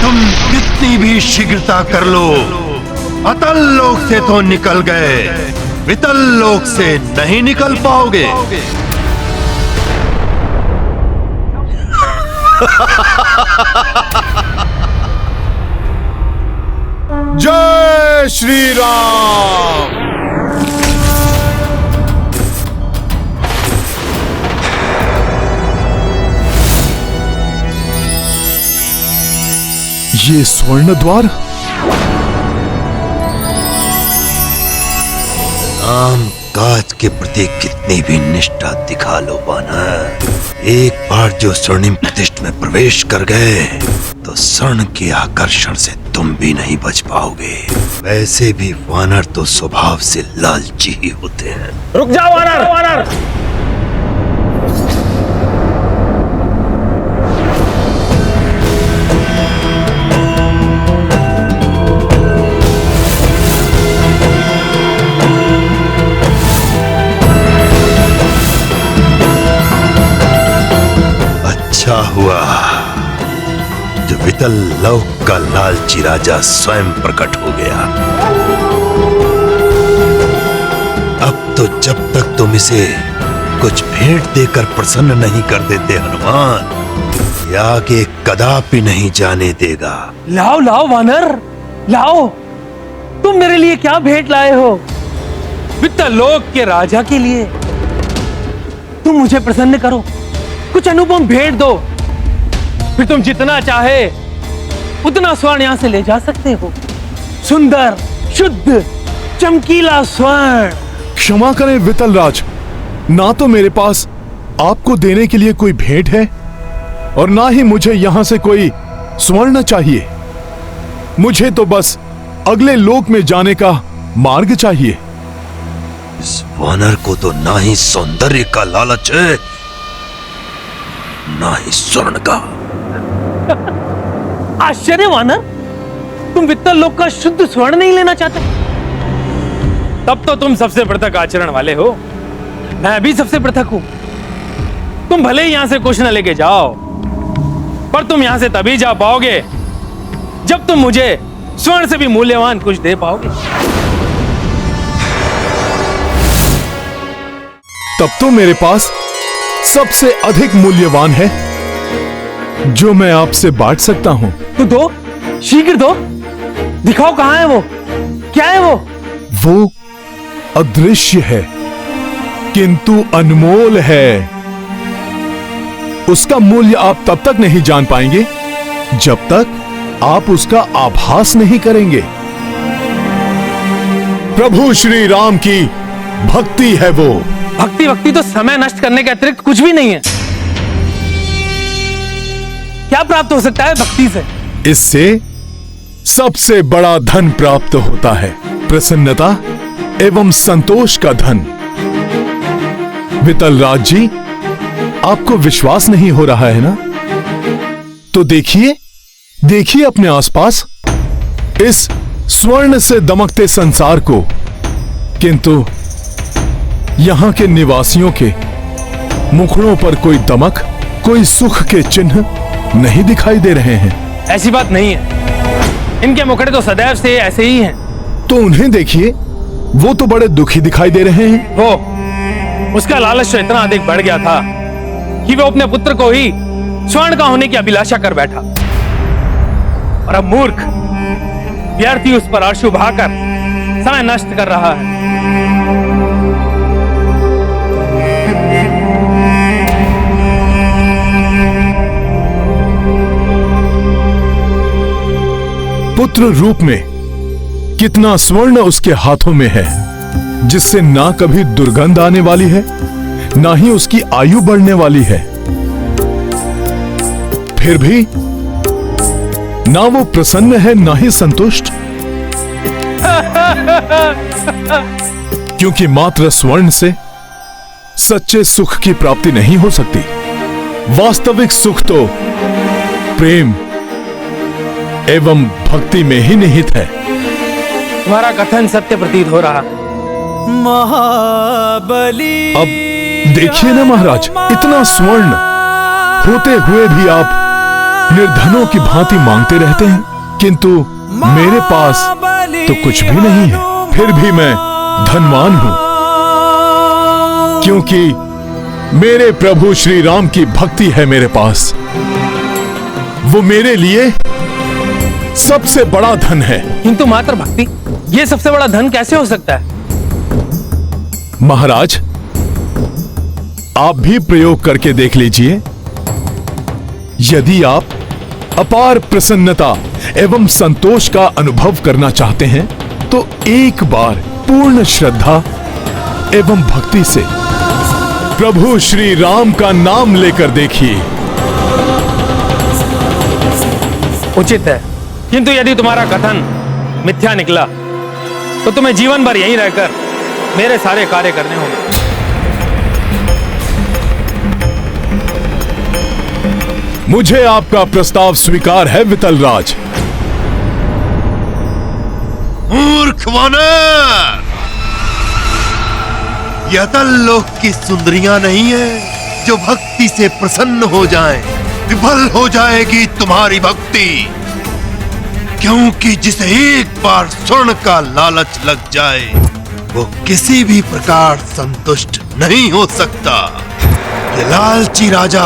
तुम कितनी भी शीघ्रता कर लो, अतल लोक से तो निकल गए, वितल लोक से नहीं निकल पाओगे। जय श्री राम। ये स्वर्ण द्वार, काम काज के प्रति कितनी भी निष्ठा दिखा लो वानर, एक बार जो स्वर्णिम प्रतिष्ठ में प्रवेश कर गए तो स्वर्ण के आकर्षण से तुम भी नहीं बच पाओगे। वैसे भी वानर तो स्वभाव से लालची ही होते हैं। रुक जाओ वानर, वानर। अच्छा हुआ जो वितल लोक का लालची राजा स्वयं प्रकट हो गया। अब तो जब तक तुम इसे कुछ भेंट देकर प्रसन्न नहीं कर देते हनुमान, ये आगे कदापि नहीं जाने देगा। लाओ लाओ वानर, लाओ। तुम मेरे लिए क्या भेंट लाए हो? वित्तल लोक के राजा के लिए। तुम मुझे प्रसन्न करो, कुछ अनुपम भेंट दो, फिर तुम जितना चाहे उतना स्वर्ण यहां से ले जा सकते हो। सुंदर, शुद्ध, चमकीला स्वर्ण। क्षमा करें वितल राज, ना तो मेरे पास आपको देने के लिए कोई भेंट है और ना ही मुझे यहां से कोई स्वर्ण चाहिए। मुझे तो बस अगले लोक में जाने का मार्ग चाहिए। इस वानर को तो ना ही सौंदर्य का लालच है, ना ही स्वर्ण का। आश्चर्य वानर, तुम वित्तल लोक का शुद्ध स्वर्ण नहीं लेना चाहते? तब तो तुम सबसे पृथक आचरण वाले हो। मैं भी सबसे पृथक हूं। तुम भले ही यहां से कुछ न लेके जाओ, पर तुम यहां से तभी जा पाओगे जब तुम मुझे स्वर्ण से भी मूल्यवान कुछ दे पाओगे। तब तो मेरे पास सबसे अधिक मूल्यवान है जो मैं आपसे बांट सकता हूं। तो दो, शीघ्र दो। दिखाओ कहां है वो, क्या है वो? वो अदृश्य है किंतु अनमोल है। उसका मूल्य आप तब तक नहीं जान पाएंगे जब तक आप उसका आभास नहीं करेंगे। प्रभु श्री राम की भक्ति है वो। भक्ति वक्ति तो समय नष्ट करने के अतिरिक्त कुछ भी नहीं है। क्या प्राप्त हो सकता है भक्ति से? इससे सबसे बड़ा धन प्राप्त होता है, प्रसन्नता एवं संतोष का धन। वितल राज जी, आपको विश्वास नहीं हो रहा है ना? तो देखिए, देखिए अपने आसपास इस स्वर्ण से दमकते संसार को, किंतु यहां के निवासियों के मुखड़ों पर कोई दमक, कोई सुख के चिन्ह नहीं दिखाई दे रहे हैं। ऐसी बात नहीं है, इनके मुखड़े तो सदैव से ऐसे ही हैं। तो उन्हें देखिए, वो तो बड़े दुखी दिखाई दे रहे हैं। वो, उसका लालच तो इतना अधिक बढ़ गया था कि वो अपने पुत्र को ही स्वर्ण का होने की अभिलाषा कर बैठा। और अब मूर्ख व्यर्थी उस पर आंसू बहाकर समय नष्ट कर रहा है। पुत्र रूप में कितना स्वर्ण उसके हाथों में है, जिससे ना कभी दुर्गंध आने वाली है, ना ही उसकी आयु बढ़ने वाली है। फिर भी ना वो प्रसन्न है, ना ही संतुष्ट, क्योंकि मात्र स्वर्ण से सच्चे सुख की प्राप्ति नहीं हो सकती। वास्तविक सुख तो प्रेम एवं भक्ति में ही निहित है। तुम्हारा कथन सत्य प्रतीत हो रहा। महाबली, अब देखिए ना महाराज, इतना स्वर्ण होते हुए भी आप निर्धनों की भांति मांगते रहते हैं, किंतु मेरे पास तो कुछ भी नहीं है, फिर भी मैं धनवान हूं, क्योंकि मेरे प्रभु श्री राम की भक्ति है मेरे पास। वो मेरे लिए सबसे बड़ा धन है। किंतु मात्र भक्ति, ये सबसे बड़ा धन कैसे हो सकता है? महाराज, आप भी प्रयोग करके देख लीजिए। यदि आप अपार प्रसन्नता एवं संतोष का अनुभव करना चाहते हैं, तो एक बार पूर्ण श्रद्धा एवं भक्ति से प्रभु श्री राम का नाम लेकर देखिए। उचित है, किंतु यदि तुम्हारा कथन मिथ्या निकला तो तुम्हें जीवन भर यहीं रहकर मेरे सारे कार्य करने होंगे। मुझे आपका प्रस्ताव स्वीकार है वितलराज। मूर्ख वानर, यह तल्लोक की सुंदरियां नहीं है जो भक्ति से प्रसन्न हो जाएं। विफल हो जाएगी तुम्हारी भक्ति, क्योंकि जिसे एक बार स्वर्ण का लालच लग जाए वो किसी भी प्रकार संतुष्ट नहीं हो सकता। ये लालची राजा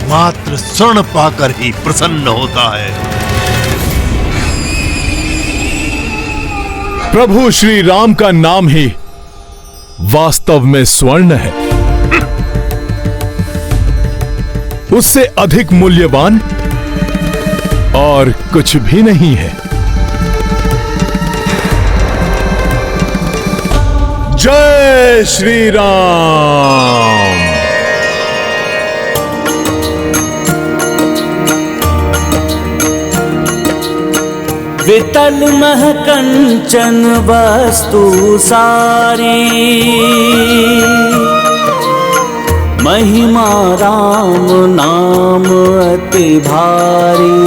मात्र स्वर्ण पाकर ही प्रसन्न होता है। प्रभु श्री राम का नाम ही वास्तव में स्वर्ण है। उससे अधिक मूल्यवान और कुछ भी नहीं है। जय श्री राम। वितल मह कंचन वस्तु सारी, महिमा राम नाम अति भारी।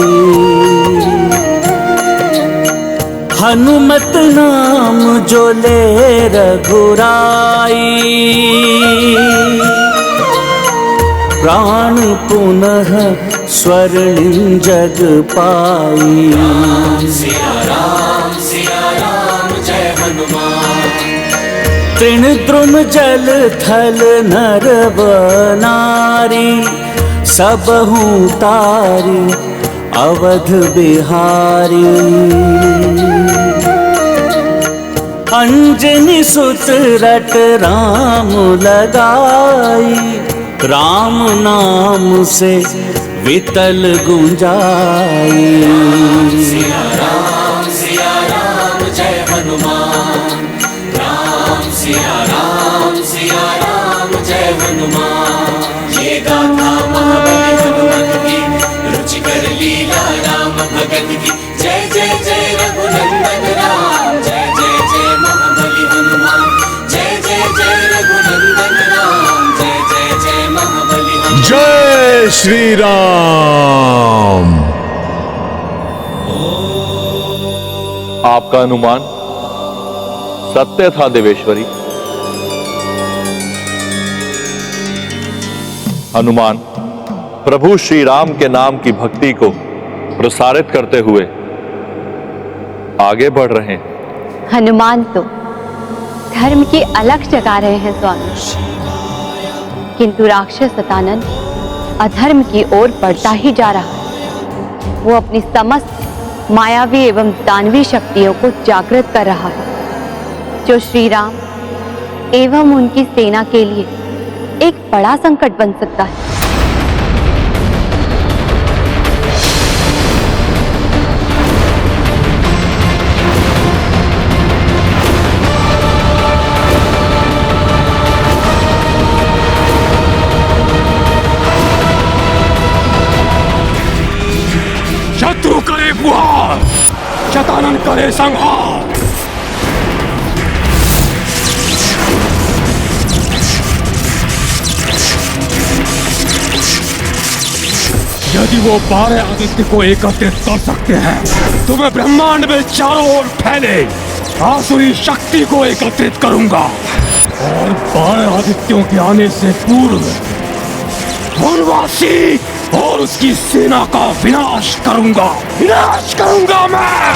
हनुमत नाम जो ले रघुराई, प्राण पुनः स्वर्णिम जग पाई। सिया राम जय हनुमान। तृण द्रुम जल थल नर नारी, सबहु तारी अवध बिहारी। अंजनी सुत रट राम लगाई, राम नाम से वितल गुंजाई। सिया राम जय हनुमान। सिया राम जय हनुमान। ये गाथा महाबली हनुमत की, रुचिकर लीला राम भगत की। जय जय जय रघुनंदन राम, जय जय जय महाबली हनुमान। जय जय जय रघुनंदन राम, जय जय जय महाबली हनुमान। जय श्री राम। आपका अनुमान सत्य था देवेश्वरी। हनुमान प्रभु श्री राम के नाम की भक्ति को प्रसारित करते हुए आगे बढ़ रहे हैं। हनुमान तो धर्म की अलख जगा रहे हैं स्वामी, किंतु राक्षस सतानन अधर्म की ओर बढ़ता ही जा रहा है। वो अपनी समस्त मायावी एवं दानवी शक्तियों को जागृत कर रहा है, जो श्री राम एवं उनकी सेना के लिए एक बड़ा संकट बन सकता है। करे संहार। यदि वो 12 आदित्य को एकत्रित कर सकते हैं तो मैं ब्रह्मांड में चारों ओर फैले आसुरी शक्ति को एकत्रित करूंगा और 12 आदित्यों के आने से पूर्व वनवासी और उसकी सेना का विनाश करूंगा मैं।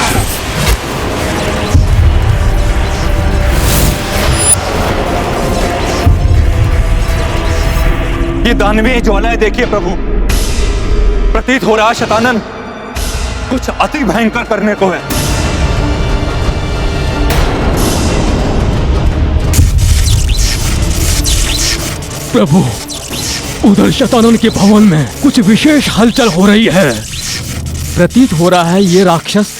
ये दानवीय ज्वालाएं देखिए प्रभु, प्रतीत हो रहा है शतानन कुछ अति भयंकर करने को है। प्रभु, उधर शतानन के भवन में कुछ विशेष हलचल हो रही है। प्रतीत हो रहा है ये राक्षस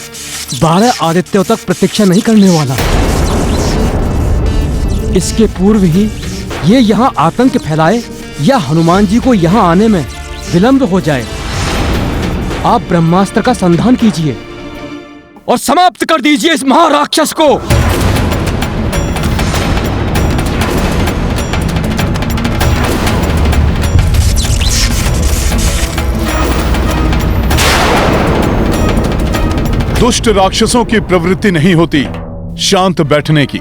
12 आदित्यों तक प्रतीक्षा नहीं करने वाला। इसके पूर्व ही ये यहाँ आतंक फैलाए या हनुमान जी को यहाँ आने में विलंब हो जाए। आप ब्रह्मास्त्र का संधान कीजिए और समाप्त कर दीजिए इस महाराक्षस को। दुष्ट राक्षसों की प्रवृत्ति नहीं होती शांत बैठने की।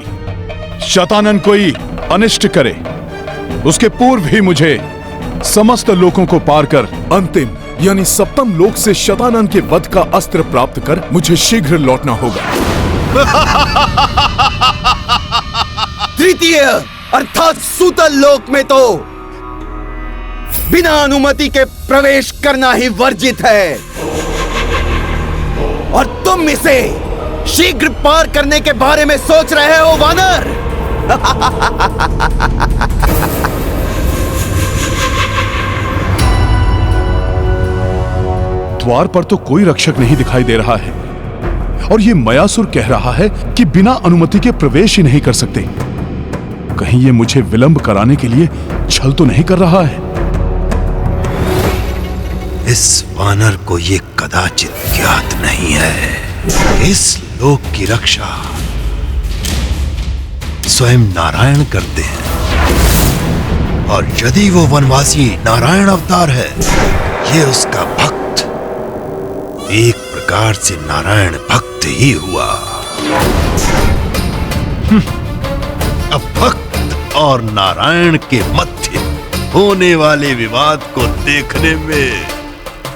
शतानन कोई अनिष्ट करे उसके पूर्व ही मुझे समस्त लोकों को पार कर अंतिम यानी सप्तम लोक से शतानन के वध का अस्त्र प्राप्त कर मुझे शीघ्र लौटना होगा। तृतीय अर्थात सूतल लोक में तो बिना अनुमति के प्रवेश करना ही वर्जित है और तुम इसे शीघ्र पार करने के बारे में सोच रहे हो वानर। द्वार पर तो कोई रक्षक नहीं दिखाई दे रहा है और ये मयासुर कह रहा है कि बिना अनुमति के प्रवेश ही नहीं कर सकते। कहीं ये मुझे विलंब कराने के लिए छल तो नहीं कर रहा है? इस वानर को ये कदाचित ज्ञात नहीं है इस लोक की रक्षा स्वयं नारायण करते हैं और यदि वो वनवासी नारायण अवतार है ये उसका भक्त एक प्रकार से नारायण भक्त ही हुआ। अब भक्त और नारायण के मध्य होने वाले विवाद को देखने में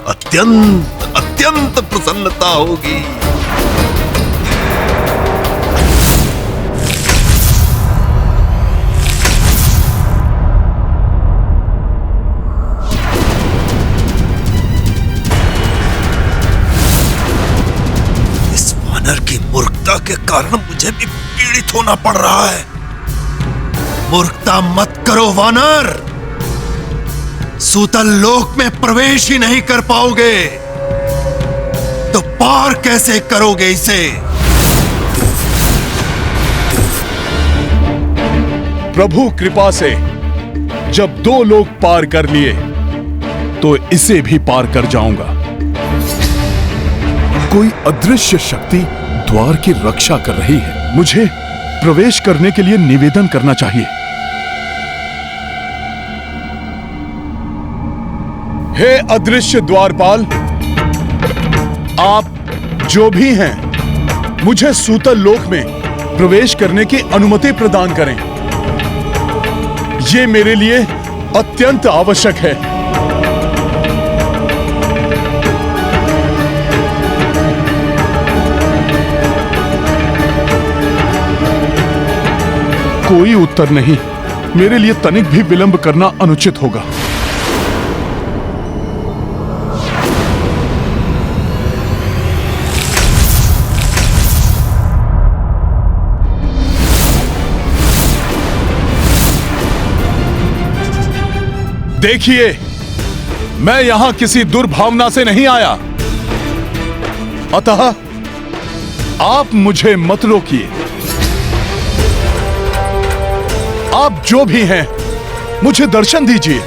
अत्यंत अत्यंत प्रसन्नता होगी। इस वानर की मूर्खता के कारण मुझे भी पीड़ित होना पड़ रहा है। मूर्खता मत करो वानर, सूतल लोक में प्रवेश ही नहीं कर पाओगे तो पार कैसे करोगे इसे? प्रभु कृपा से जब 2 लोग पार कर लिए तो इसे भी पार कर जाऊंगा। कोई अदृश्य शक्ति द्वार की रक्षा कर रही है। मुझे प्रवेश करने के लिए निवेदन करना चाहिए। हे अदृश्य द्वारपाल, आप जो भी हैं, मुझे सूतल लोक में प्रवेश करने की अनुमति प्रदान करें। ये मेरे लिए अत्यंत आवश्यक है। कोई उत्तर नहीं। मेरे लिए तनिक भी विलंब करना अनुचित होगा। देखिए, मैं यहां किसी दुर्भावना से नहीं आया, अतः आप मुझे मत रोकिए। आप जो भी हैं, मुझे दर्शन दीजिए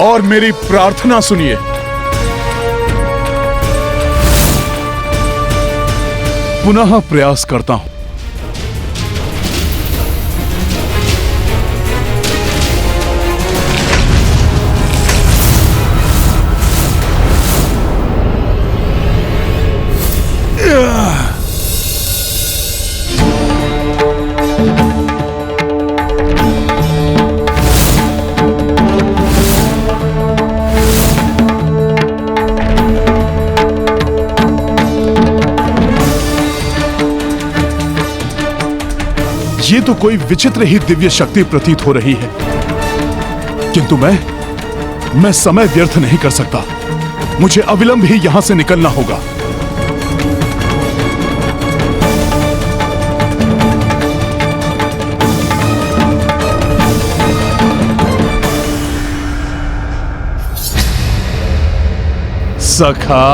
और मेरी प्रार्थना सुनिए। पुनः प्रयास करता हूं। ये तो कोई विचित्र ही दिव्य शक्ति प्रतीत हो रही है, किंतु मैं समय व्यर्थ नहीं कर सकता। मुझे अविलंब ही यहां से निकलना होगा। सखा,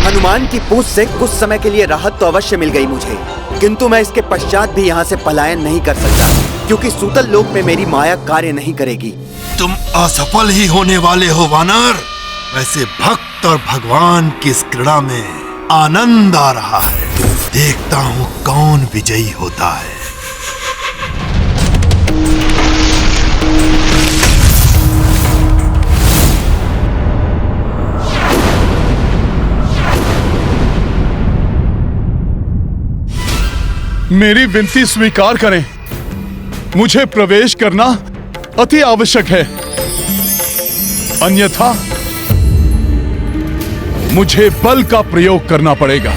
हनुमान की पूछ से कुछ समय के लिए राहत तो अवश्य मिल गई मुझे, किंतु मैं इसके पश्चात भी यहाँ से पलायन नहीं कर सकता, क्योंकि सूतल लोक में मेरी माया कार्य नहीं करेगी। तुम असफल ही होने वाले हो वानर। वैसे भक्त और भगवान की इस क्रीड़ा में आनंद आ रहा है। देखता हूँ कौन विजयी होता है। मेरी विनती स्वीकार करें। मुझे प्रवेश करना अति आवश्यक है, अन्यथा मुझे बल का प्रयोग करना पड़ेगा।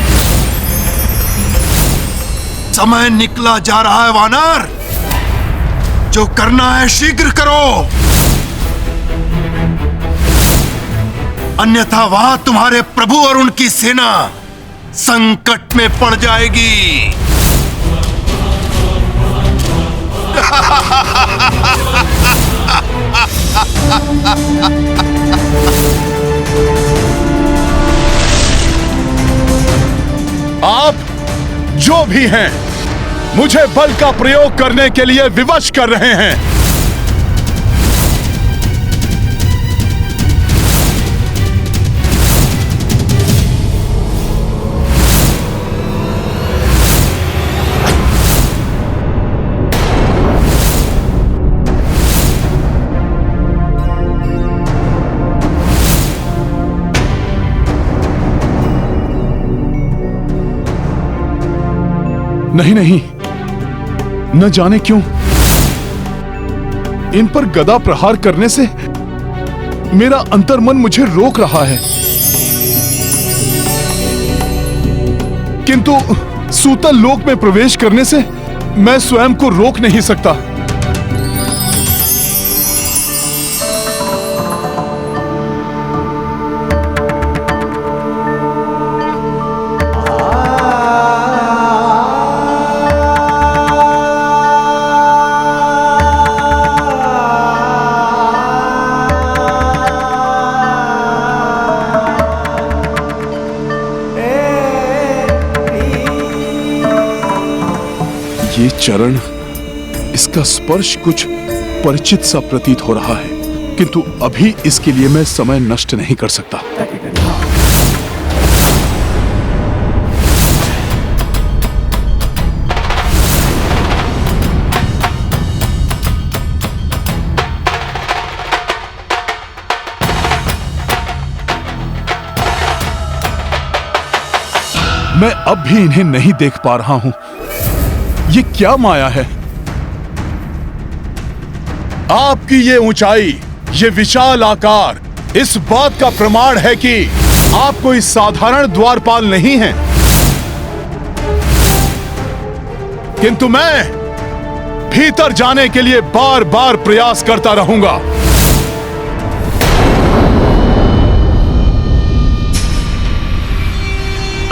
समय निकला जा रहा है वानर। जो करना है शीघ्र करो, अन्यथा वहां तुम्हारे प्रभु और उनकी सेना संकट में पड़ जाएगी। आप जो भी हैं, मुझे बल का प्रयोग करने के लिए विवश कर रहे हैं। नहीं नहीं, न जाने क्यों इन पर गदा प्रहार करने से मेरा अंतर्मन मुझे रोक रहा है, किंतु सूतल लोक में प्रवेश करने से मैं स्वयं को रोक नहीं सकता। ये चरण, इसका स्पर्श कुछ परिचित सा प्रतीत हो रहा है, किंतु अभी इसके लिए मैं समय नष्ट नहीं कर सकता। मैं अब भी इन्हें नहीं देख पा रहा हूं। ये क्या माया है? आपकी ये ऊंचाई, ये विशाल आकार इस बात का प्रमाण है कि आप कोई साधारण द्वारपाल नहीं हैं। किंतु मैं भीतर जाने के लिए बार बार प्रयास करता रहूंगा।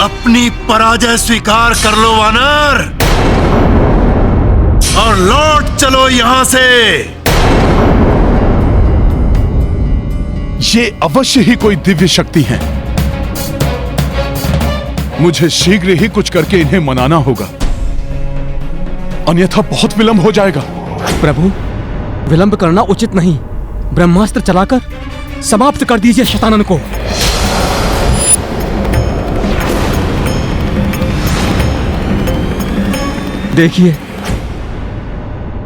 अपनी पराजय स्वीकार कर लो वानर, और लौट चलो यहां से। ये अवश्य ही कोई दिव्य शक्ति है। मुझे शीघ्र ही कुछ करके इन्हें मनाना होगा, अन्यथा बहुत विलंब हो जाएगा। प्रभु, विलंब करना उचित नहीं। ब्रह्मास्त्र चलाकर समाप्त कर दीजिए शतानन को। देखिए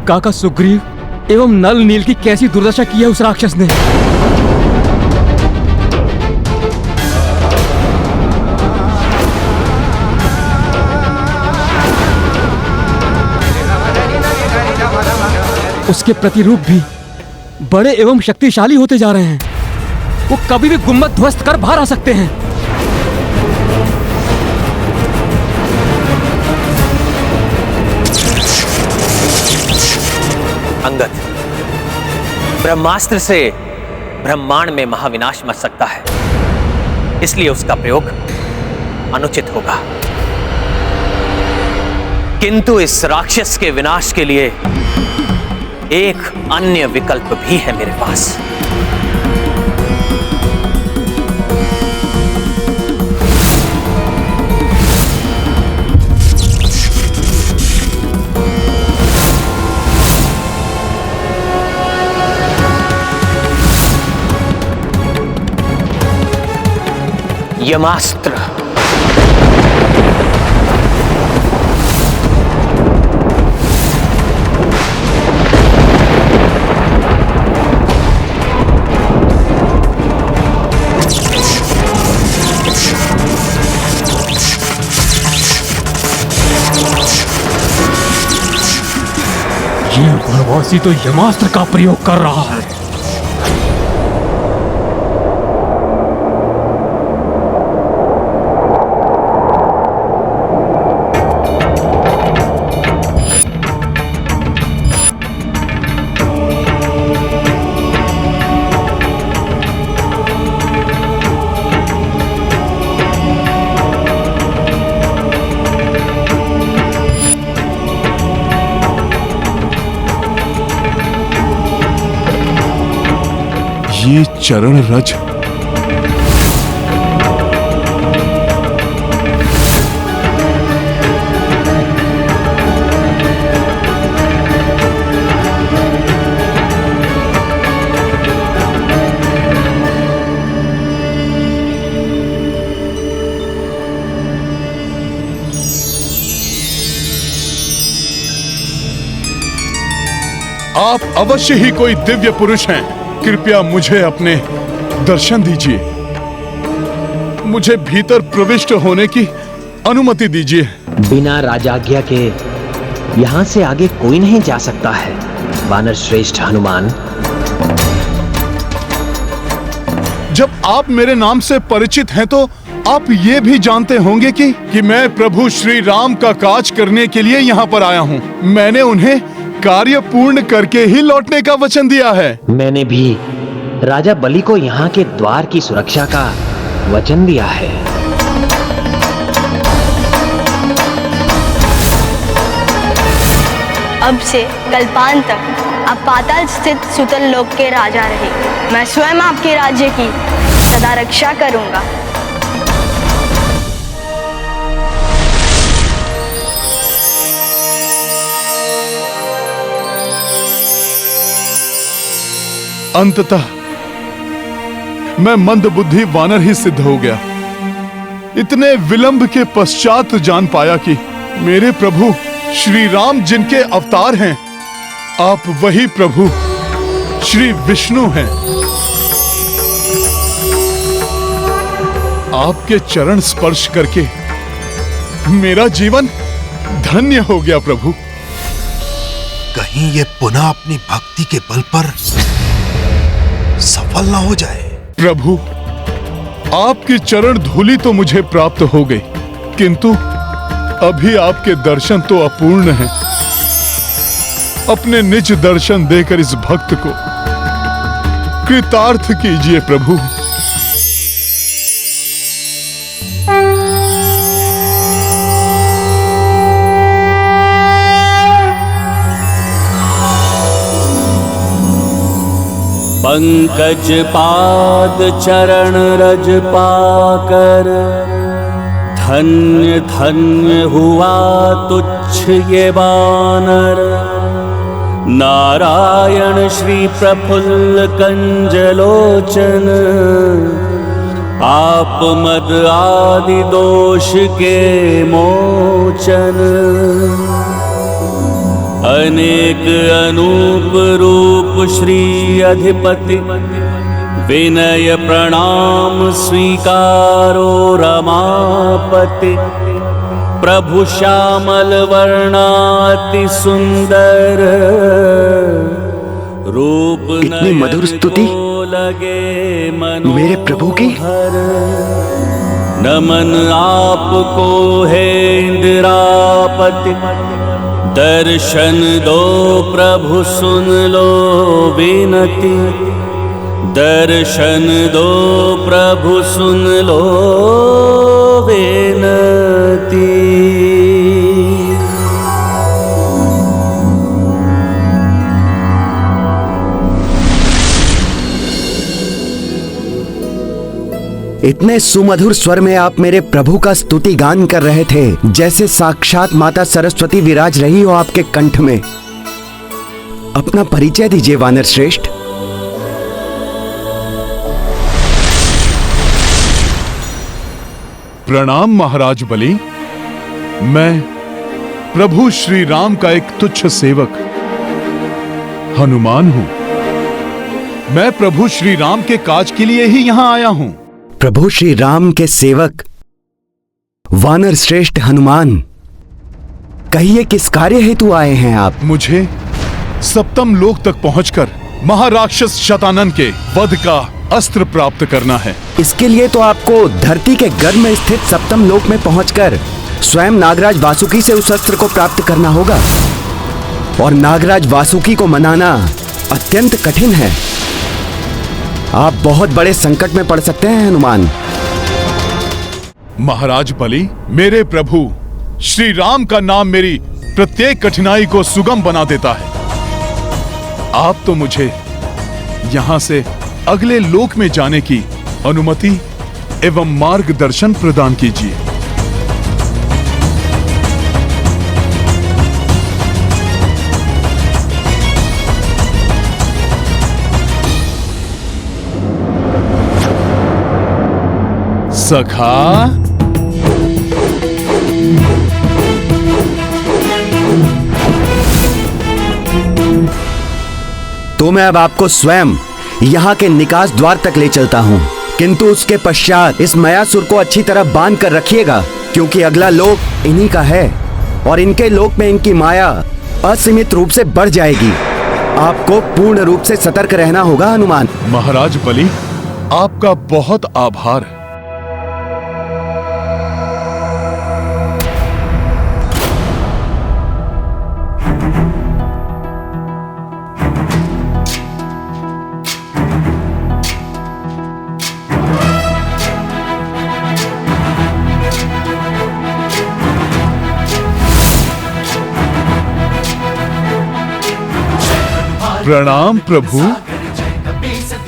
काका सुग्रीव एवं नल नील की कैसी दुर्दशा की है उस राक्षस ने। उसके प्रतिरूप भी बड़े एवं शक्तिशाली होते जा रहे हैं। वो कभी भी गुम्बद ध्वस्त कर बाहर आ सकते हैं। अंगद, ब्रह्मास्त्र से ब्रह्मांड में महाविनाश मच सकता है, इसलिए उसका प्रयोग अनुचित होगा। किंतु इस राक्षस के विनाश के लिए एक अन्य विकल्प भी है मेरे पास। यमास्त्र। ये वनवासी तो यमास्त्र का प्रयोग कर रहा है। ये चरण रज आप अवश्य ही कोई दिव्य पुरुष हैं। कृपया मुझे अपने दर्शन दीजिए। मुझे भीतर प्रविष्ट होने की अनुमति दीजिए। बिना राजाज्ञा के यहाँ से आगे कोई नहीं जा सकता है वानर श्रेष्ठ हनुमान। जब आप मेरे नाम से परिचित हैं तो आप ये भी जानते होंगे कि मैं प्रभु श्री राम का काज करने के लिए यहाँ पर आया हूँ। मैंने उन्हें कार्य पूर्ण करके ही लौटने का वचन दिया है। मैंने भी राजा बलि को यहाँ के द्वार की सुरक्षा का वचन दिया है। अब से कल्पांत तक आप पाताल स्थित सुतल लोक के राजा रहे। मैं स्वयं आपके राज्य की सदा रक्षा करूंगा। अंततः मैं मंदबुद्धि वानर ही सिद्ध हो गया। इतने विलंब के पश्चात जान पाया कि मेरे प्रभु श्री राम जिनके अवतार हैं, आप वही प्रभु श्री विष्णु हैं। आपके चरण स्पर्श करके मेरा जीवन धन्य हो गया प्रभु। कहीं ये पुनः अपनी भक्ति के बल पर सफल ना हो जाए। प्रभु, आपकी चरण धूलि तो मुझे प्राप्त हो गई, किंतु अभी आपके दर्शन तो अपूर्ण हैं। अपने निज दर्शन देकर इस भक्त को कृतार्थ कीजिए प्रभु। पंकज पाद चरण रज पाकर धन्य धन्य हुआ तुच्छ ये वानर। नारायण श्री प्रफुल्ल कंजलोचन, आप मद आदि दोष के मोचन। अनेक अनूप रूप श्री अधिपति, विनय प्रणाम स्वीकारो रमापति। प्रभु श्यामल वर्णाति सुंदर, रूप इतनी मधुर स्तुति लगे मेरे प्रभु की। नमन आपको है इंदिरापति, दर्शन दो प्रभु सुन लो विनती। दर्शन दो प्रभु सुन लो विनती। इतने सुमधुर स्वर में आप मेरे प्रभु का स्तुति गान कर रहे थे, जैसे साक्षात माता सरस्वती विराज रही हो आपके कंठ में। अपना परिचय दीजिए वानर श्रेष्ठ। प्रणाम महाराज बलि। मैं प्रभु श्री राम का एक तुच्छ सेवक हनुमान हूं। मैं प्रभु श्री राम के काज के लिए ही यहां आया हूं। प्रभु श्री राम के सेवक वानर श्रेष्ठ हनुमान, कहिए किस कार्य हेतु आए हैं आप? मुझे सप्तम लोक तक पहुंचकर महाराक्षस शतानन के वध का अस्त्र प्राप्त करना है। इसके लिए तो आपको धरती के गर्भ में स्थित सप्तम लोक में पहुंचकर स्वयं नागराज वासुकी से उस अस्त्र को प्राप्त करना होगा, और नागराज वासुकी को मनाना अत्यंत कठिन है। आप बहुत बड़े संकट में पड़ सकते हैं हनुमान। महाराज बलि, मेरे प्रभु श्री राम का नाम मेरी प्रत्येक कठिनाई को सुगम बना देता है। आप तो मुझे यहां से अगले लोक में जाने की अनुमति एवं मार्गदर्शन प्रदान कीजिए। सखा, तो मैं अब आपको स्वयं यहाँ के निकास द्वार तक ले चलता हूँ, किंतु उसके पश्चात इस मयासुर को अच्छी तरह बांध कर रखिएगा, क्योंकि अगला लोक इन्हीं का है और इनके लोक में इनकी माया असीमित रूप से बढ़ जाएगी। आपको पूर्ण रूप से सतर्क रहना होगा हनुमान। महाराज बलि, आपका बहुत आभार। प्रणाम प्रभु,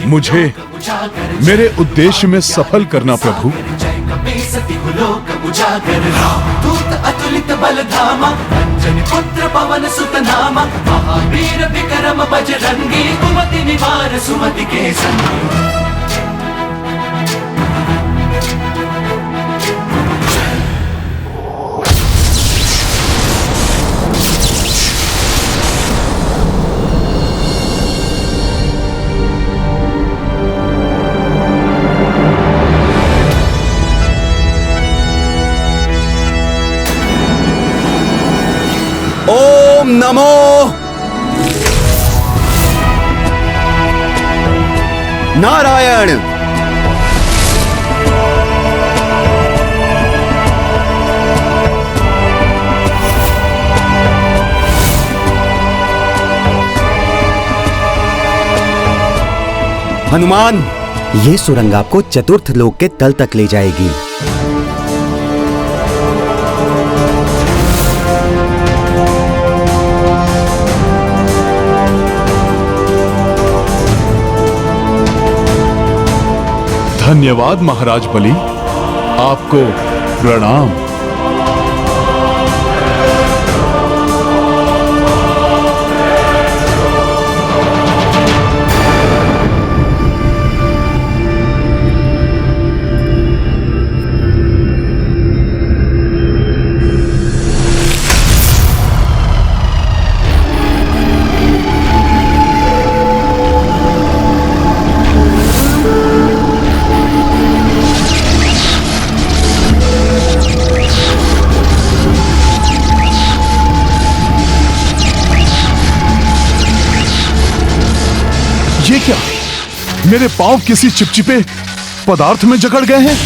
मुझे मेरे उद्देश्य में सफल करना प्रभु। अतुलित बल धामा, अंजनी पुत्र पवन सुत नामा, महावीर विक्रम बजरंगी, कुमति निवार सुमति के संगी। ओम नमो नारायण। हनुमान, ये सुरंग आपको चतुर्थ लोक के तल तक ले जाएगी। धन्यवाद महाराज बलि, आपको प्रणाम। ये क्या? मेरे पांव किसी चिपचिपे पदार्थ में जकड़ गए हैं।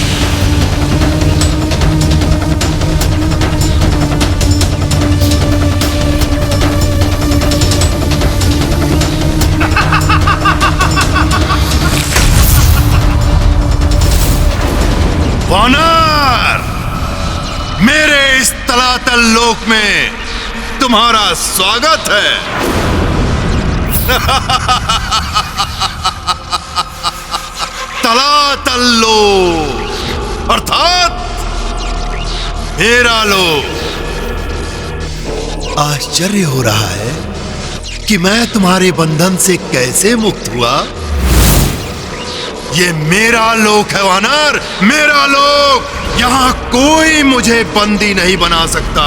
वानर, मेरे इस तलातल लोक में तुम्हारा स्वागत है। तलातल लोक अर्थात मेरा लोक। आश्चर्य हो रहा है कि मैं तुम्हारे बंधन से कैसे मुक्त हुआ। ये मेरा लोक है वानर, मेरा लोक। यहां कोई मुझे बंदी नहीं बना सकता।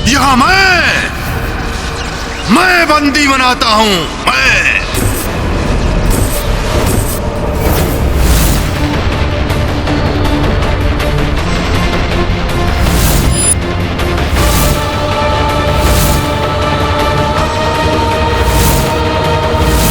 यहां मैं बंदी बनाता हूं। मैं